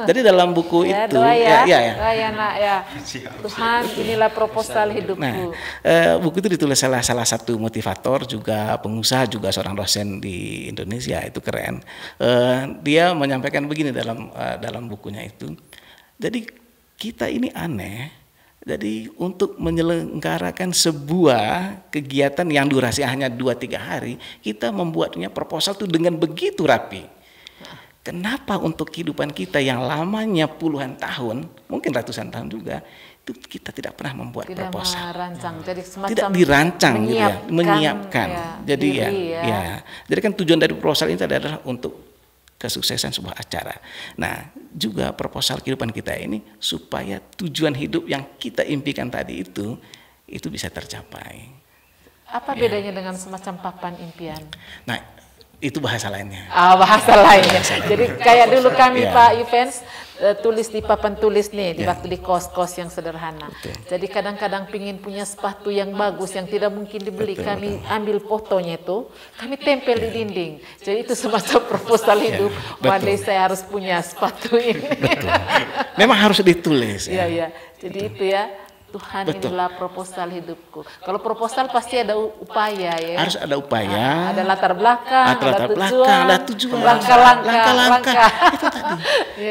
Jadi dalam buku itu Tuhan, inilah proposal hidupku. Nah, buku itu ditulis salah satu motivator juga pengusaha juga seorang dosen di Indonesia, itu keren. Dia menyampaikan begini dalam bukunya itu. Jadi kita ini aneh. Jadi untuk menyelenggarakan sebuah kegiatan yang durasi hanya 2-3 hari, kita membuatnya proposal itu dengan begitu rapi. Kenapa untuk kehidupan kita yang lamanya puluhan tahun, mungkin ratusan tahun juga, itu kita tidak pernah membuat proposal. Tidak dirancang gitu ya, menyiapkan. Jadi jadi kan tujuan dari proposal ini adalah untuk kesuksesan sebuah acara. Nah, juga proposal kehidupan kita ini supaya tujuan hidup yang kita impikan tadi itu itu bisa tercapai. Apa bedanya dengan semacam papan impian? Nah, itu bahasa lainnya. Bahasa lainnya. Jadi kayak dulu kami Ya. Pak Yuvens tulis di papan tulis nih, di Ya. waktu di kos-kos yang sederhana. Betul. Jadi kadang-kadang pingin punya sepatu yang bagus, yang tidak mungkin dibeli. Betul, Kami ambil fotonya itu, kami tempel di dinding. Jadi itu semacam proposal hidup. betul. One day saya harus punya sepatu ini. Memang harus ditulis. Iya, iya. Jadi itu ya. Tuhan, Betul. inilah proposal hidupku. Kalau proposal pasti ada upaya ya. Harus ada upaya. Ada latar belakang, Ada latar tujuan, belakang, ada tujuan. langkah-langkah. Itu tadi.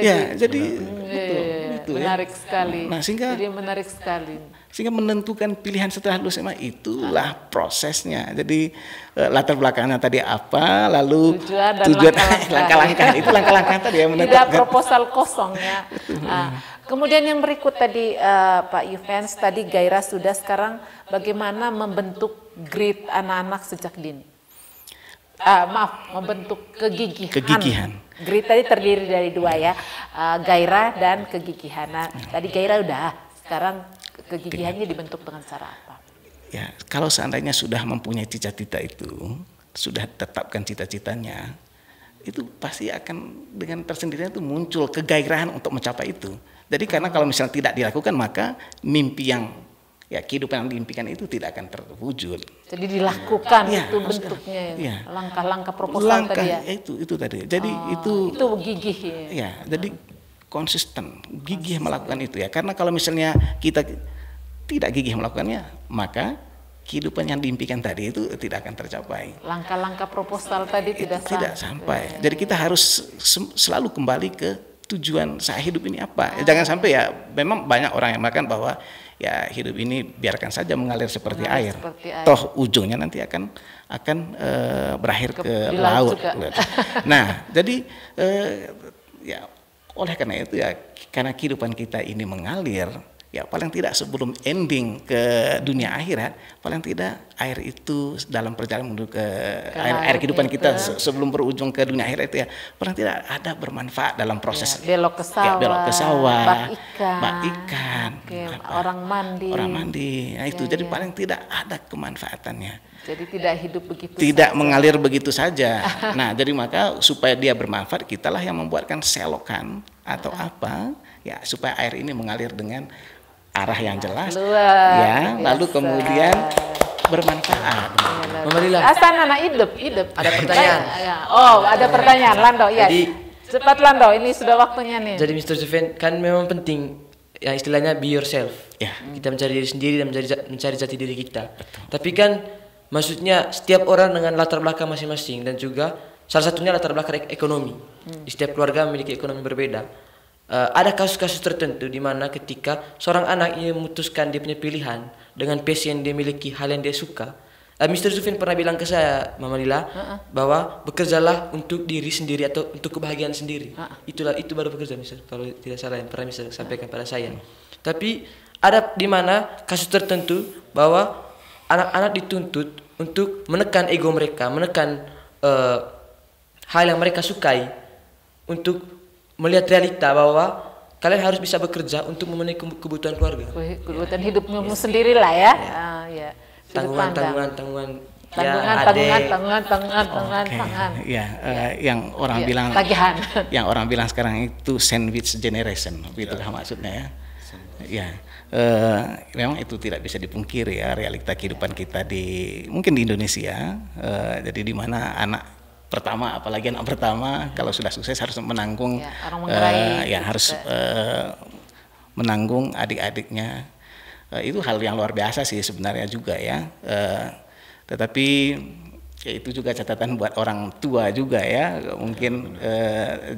Ya, jadi betul. Itu ya. Menarik sekali. Nah, Jadi menarik sekali. sehingga menentukan pilihan setelah lulus SMA itulah prosesnya. Jadi latar belakangnya tadi apa, lalu Tujuan dan langkah-langkah. Itu langkah-langkah tadi ya Tidak menentukan. proposal kosong ya. Kemudian yang berikut tadi Pak Yuvens, tadi gairah sudah, sekarang bagaimana membentuk grit anak-anak sejak dini? Membentuk kegigihan. Grit tadi terdiri dari dua ya, gairah dan kegigihan. Nah, tadi gairah udah, sekarang kegigihannya dibentuk dengan cara apa? Ya, kalau seandainya sudah mempunyai cita-cita itu, sudah tetapkan cita-citanya, itu pasti akan dengan tersendirinya itu muncul kegairahan untuk mencapai itu. Jadi karena kalau misalnya tidak dilakukan, maka mimpi yang kehidupan yang diimpikan itu tidak akan terwujud. Jadi dilakukan Ya, itu bentuknya ya. Langkah-langkah proposal tadi ya. Itu tadi. Jadi itu gigih ya. ya, jadi konsisten, gigih melakukan itu ya. Karena kalau misalnya kita tidak gigih melakukannya, maka kehidupan yang diimpikan tadi itu tidak akan tercapai. Langkah-langkah proposal tadi tidak sampai. Jadi kita harus selalu kembali ke tujuan saya hidup ini apa. Jangan sampai ya, memang banyak orang yang mengatakan bahwa ya hidup ini biarkan saja mengalir seperti air. Toh ujungnya nanti akan berakhir ke laut. Nah, jadi ya oleh karena itu ya, karena kehidupan kita ini mengalir, ya paling tidak sebelum ending ke dunia akhirat, paling tidak air itu dalam perjalanan menuju ke air kehidupan kita sebelum berujung ke dunia akhirat itu ya, paling tidak ada bermanfaat dalam proses belok ke sawah, bak ikan, orang mandi. Nah itu jadi paling tidak ada kemanfaatannya. Jadi tidak hidup begitu tidak saja. Mengalir begitu saja. Nah, jadi maka supaya dia bermanfaat, kitalah yang membuatkan selokan atau apa ya, supaya air ini mengalir dengan arah yang jelas, lalu kemudian bermanfaat. Asana hidup. Ada pertanyaan. Ada pertanyaan, Lando. Ya. Jadi, cepat Lando, ini sudah waktunya nih. Jadi Mr. Juven, kan memang penting ya, istilahnya be yourself. Ya. Kita mencari diri sendiri dan mencari jati diri kita. Betul. Tapi kan maksudnya setiap orang dengan latar belakang masing-masing, dan juga salah satunya latar belakang ekonomi. Di setiap keluarga memiliki ekonomi berbeda. Ada kasus-kasus tertentu di mana ketika seorang anak ingin memutuskan dia punya pilihan dengan passion yang dia miliki, hal yang dia suka. Mr. Zufin pernah bilang ke saya, Mama Lila, bahwa bekerjalah untuk diri sendiri atau untuk kebahagiaan sendiri. Itu baru bekerja, Mister. Kalau tidak salah yang pernah Mister sampaikan pada saya. Tapi ada di mana kasus tertentu bahwa anak-anak dituntut untuk menekan ego mereka, menekan hal yang mereka sukai, untuk melihat realita bahwa kalian harus bisa bekerja untuk memenuhi kebutuhan keluarga. Kebutuhan hidupmu sendiri lah ya. Tanggungan. Yang orang bilang tagihan. Yang orang bilang sekarang itu sandwich generation, begitulah maksudnya ya. Memang itu tidak bisa dipungkiri ya, realita kehidupan kita mungkin di Indonesia. Jadi di mana anak pertama, apalagi anak pertama, kalau sudah sukses harus menanggung, harus menanggung adik-adiknya. Itu hal yang luar biasa sih sebenarnya juga ya. Tetapi ya itu juga catatan buat orang tua juga ya. Mungkin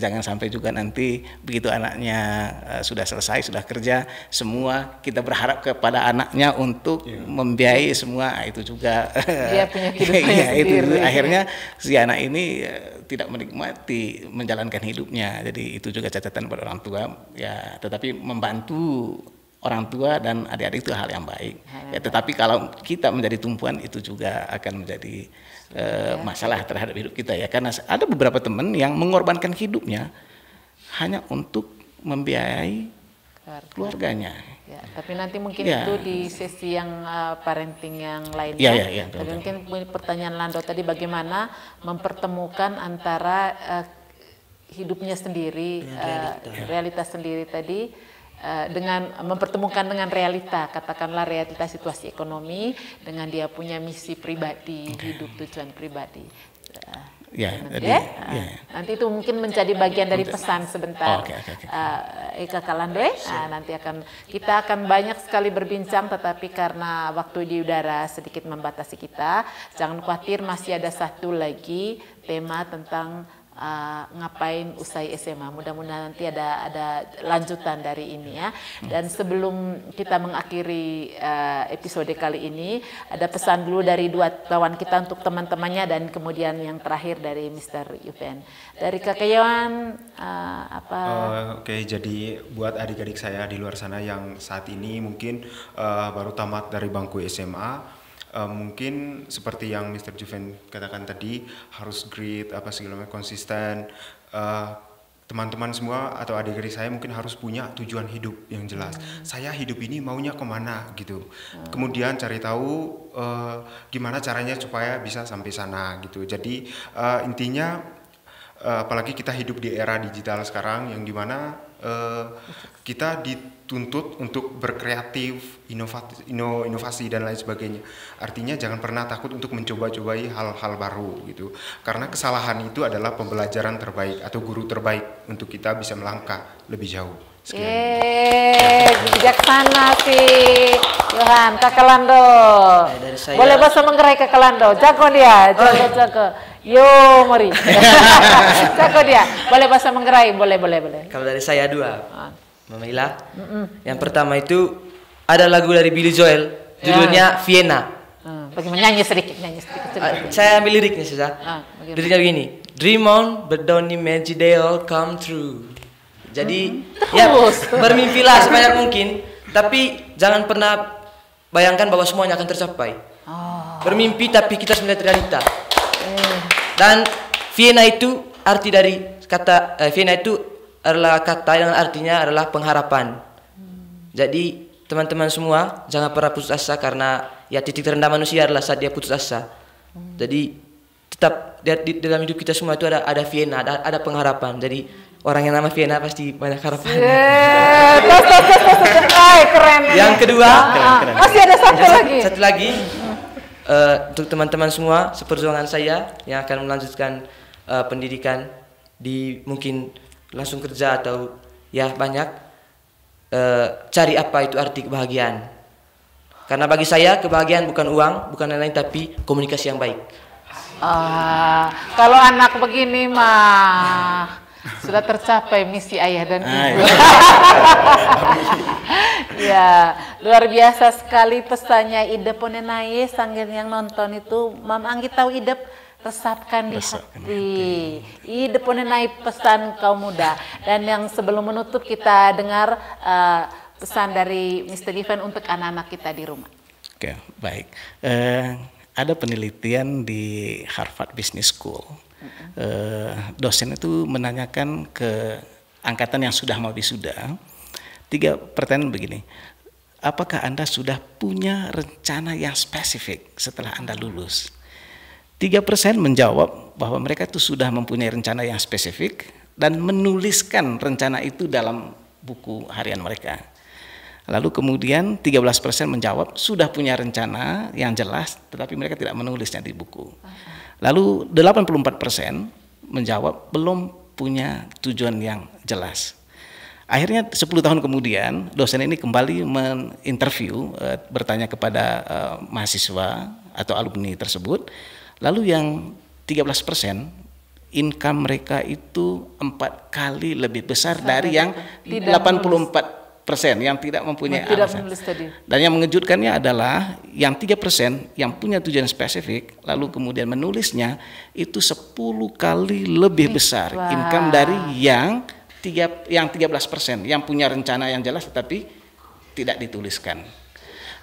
jangan sampai juga nanti begitu anaknya sudah selesai, sudah kerja, semua kita berharap kepada anaknya untuk membiayai semua. Itu juga dia punya kehidupannya sendiri. Akhirnya si anak ini tidak menikmati menjalankan hidupnya. Jadi itu juga catatan buat orang tua ya. Tetapi membantu orang tua dan adik-adik itu hal yang baik. Ya, tetapi kalau kita menjadi tumpuan, itu juga akan menjadi masalah terhadap hidup kita ya. Karena ada beberapa teman yang mengorbankan hidupnya hanya untuk membiayai keluarganya. Ya, tapi nanti mungkin Ya. itu di sesi yang parenting yang lainnya. Ya, Tapi mungkin pertanyaan Lando tadi bagaimana mempertemukan antara hidupnya sendiri, realitas sendiri tadi dengan mempertemukan dengan realita, katakanlah realita situasi ekonomi dengan dia punya misi pribadi, hidup tujuan pribadi. Nanti itu mungkin menjadi bagian dari pesan sebentar. Eka Kalandoe, nanti kita akan banyak sekali berbincang, tetapi karena waktu di udara sedikit membatasi kita, jangan khawatir, masih ada satu lagi tema tentang ngapain usai SMA. Mudah-mudahan nanti ada lanjutan dari ini ya. Dan sebelum kita mengakhiri episode kali ini, ada pesan dulu dari dua kawan kita untuk teman-temannya, dan kemudian yang terakhir dari Mr. Yuven. Dari Kakak Yohan, apa? Oke, jadi buat adik-adik saya di luar sana yang saat ini mungkin baru tamat dari bangku SMA, mungkin seperti yang Mr. Juven katakan tadi, harus grit apa segala macam, konsisten. Teman-teman semua atau adik-adik saya mungkin harus punya tujuan hidup yang jelas. Saya hidup ini maunya kemana gitu. Kemudian cari tahu gimana caranya supaya bisa sampai sana gitu. Jadi intinya apalagi kita hidup di era digital sekarang yang dimana kita dituntut untuk berkreatif, inovasi dan lain sebagainya. Artinya jangan pernah takut untuk mencoba-cobai hal-hal baru gitu. Karena kesalahan itu adalah pembelajaran terbaik atau guru terbaik untuk kita bisa melangkah lebih jauh. Bijaksana sih Yohan. Kakak Lando, boleh bahasa Manggarai Kakak Lando, jago dia, jago. Yo, mari. Jago dia. Boleh bahasa Manggarai, boleh. Kalau dari saya dua, Mama Ila. Yang pertama itu ada lagu dari Billy Joel, judulnya Vienna. Bagaimana nyanyi sedikit. Saya ambil liriknya saja. Liriknya begini: Dream on, but don't imagine they all come true. Jadi ya bermimpilah sebanyak mungkin, tapi jangan pernah bayangkan bahwa semuanya akan tercapai. Bermimpi tapi kita harus melihat realita. Dan Vienna itu arti dari kata Vienna itu adalah kata yang artinya adalah pengharapan. Jadi teman-teman semua jangan pernah putus asa, karena ya titik terendah manusia adalah saat dia putus asa. Jadi tetap di dalam hidup kita semua itu ada Vienna, ada pengharapan. Jadi orang yang nama Vienna pasti banyak harapan. Keren. Yang kedua, masih ada satu lagi. Untuk teman-teman semua seperjuangan saya yang akan melanjutkan pendidikan di mungkin langsung kerja atau ya banyak, cari apa itu arti kebahagiaan. Karena bagi saya kebahagiaan bukan uang, bukan lain-lain, tapi komunikasi yang baik. Kalau anak begini mah sudah tercapai misi ayah dan ibu. Ya, luar biasa sekali pesannya Ide Ponenai. Sanggen yang nonton itu, Mam Anggi tahu Ide, resapkan di hati. Ide Ponenai pesan kaum muda. Dan yang sebelum menutup kita dengar pesan dari Mr. Ivan untuk anak-anak kita di rumah. Oke, baik. Ada penelitian di Harvard Business School. Dosen itu menanyakan ke angkatan yang sudah mau wisuda 3 pertanyaan begini: apakah Anda sudah punya rencana yang spesifik setelah Anda lulus? 3% menjawab bahwa mereka itu sudah mempunyai rencana yang spesifik dan menuliskan rencana itu dalam buku harian mereka. Lalu kemudian 13% menjawab sudah punya rencana yang jelas tetapi mereka tidak menulisnya di buku. Lalu 84% menjawab belum punya tujuan yang jelas. Akhirnya 10 tahun kemudian dosen ini kembali menginterview, bertanya kepada mahasiswa atau alumni tersebut. Lalu yang 13% income mereka itu 4 kali lebih besar dari yang 84% yang tidak mempunyai alasan. Dan yang mengejutkannya adalah yang 3% yang punya tujuan spesifik lalu kemudian menulisnya itu 10 kali lebih besar income dari yang 13% yang punya rencana yang jelas tetapi tidak dituliskan.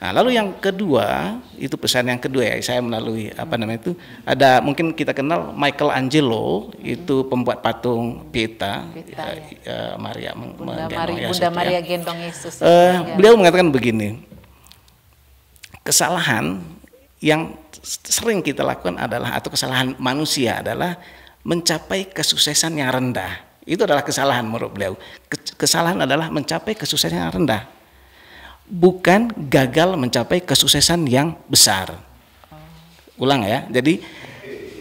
Nah, lalu yang kedua, itu pesan yang kedua ya, saya melalui ada mungkin kita kenal Michelangelo, itu pembuat patung Pieta ya. Maria Bunda Maria gendong Yesus. Beliau mengatakan begini, kesalahan yang sering kita lakukan adalah, atau kesalahan manusia adalah mencapai kesuksesan yang rendah. Itu adalah kesalahan menurut beliau. Kesalahan adalah mencapai kesuksesan yang rendah, bukan gagal mencapai kesuksesan yang besar. Ulang ya. Jadi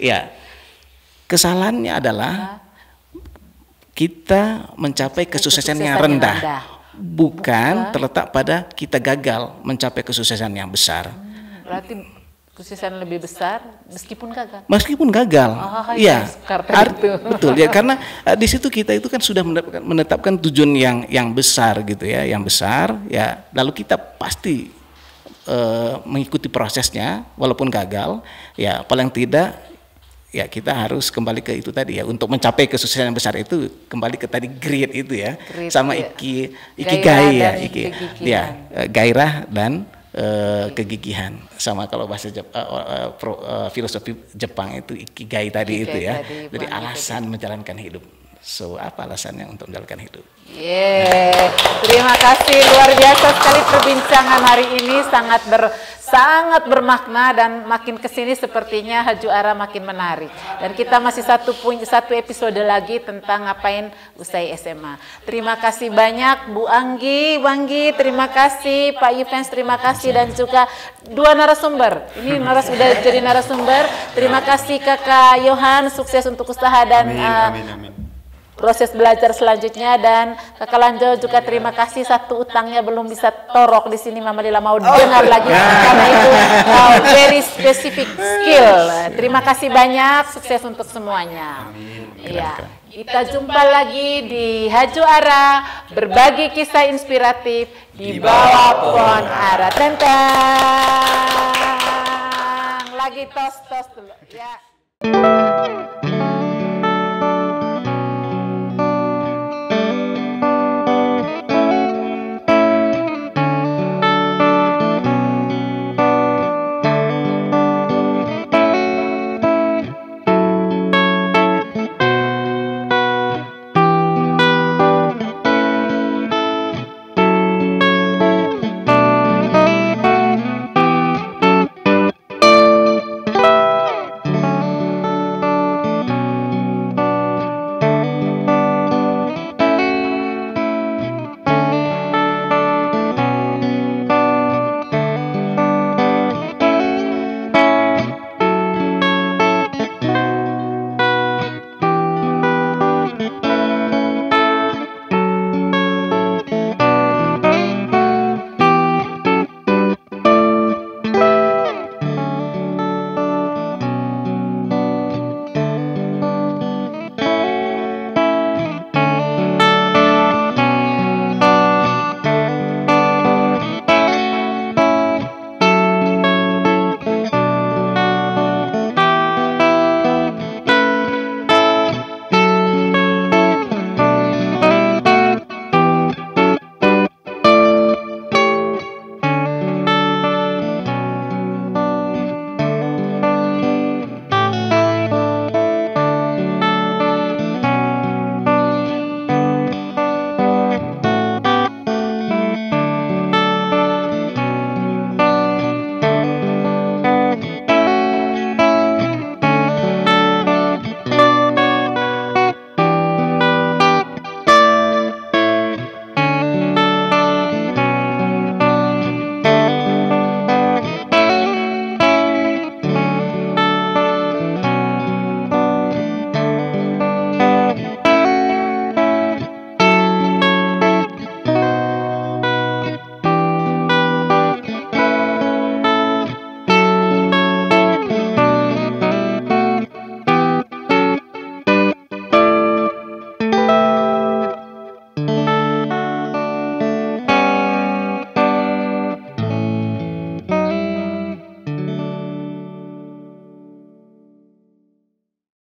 ya, kesalahannya adalah kita mencapai kesuksesan yang rendah, bukan terletak pada kita gagal mencapai kesuksesan yang besar. Berarti kesuksesan lebih besar meskipun gagal. Meskipun gagal, iya. Betul ya, karena di situ kita itu kan sudah menetapkan tujuan yang besar gitu ya, yang besar ya. Lalu kita pasti mengikuti prosesnya, walaupun gagal ya. Paling tidak ya kita harus kembali ke itu tadi ya, untuk mencapai kesuksesan yang besar itu kembali ke tadi grit itu ya, sama ikigai ya, gairah dan kegigihan. Sama kalau bahasa filosofi Jepang itu ikigai tadi itu ya. Jadi alasan menjalankan hidup. So, apa alasannya untuk menjalankan hidup? Terima kasih, luar biasa sekali perbincangan hari ini, sangat bermakna, dan makin kesini sepertinya Haju Ara makin menarik. Dan kita masih satu episode lagi tentang ngapain usai SMA. Terima kasih banyak Bu Anggi, Wanggi, terima kasih Pak Yuvens, terima kasih, dan juga dua narasumber. Ini sudah jadi narasumber. Terima kasih Kakak Yohan, sukses untuk usaha dan amin. Proses belajar selanjutnya, dan Kakak Lanjo juga terima kasih, satu utangnya belum bisa torok di sini, Mama Lila mau dengar lagi karena itu very specific skill. Terima kasih banyak, sukses untuk semuanya. Iya, kita jumpa lagi di Haju Ara, berbagi kisah inspiratif di bawah pohon ara. Tentang lagi tos dulu ya.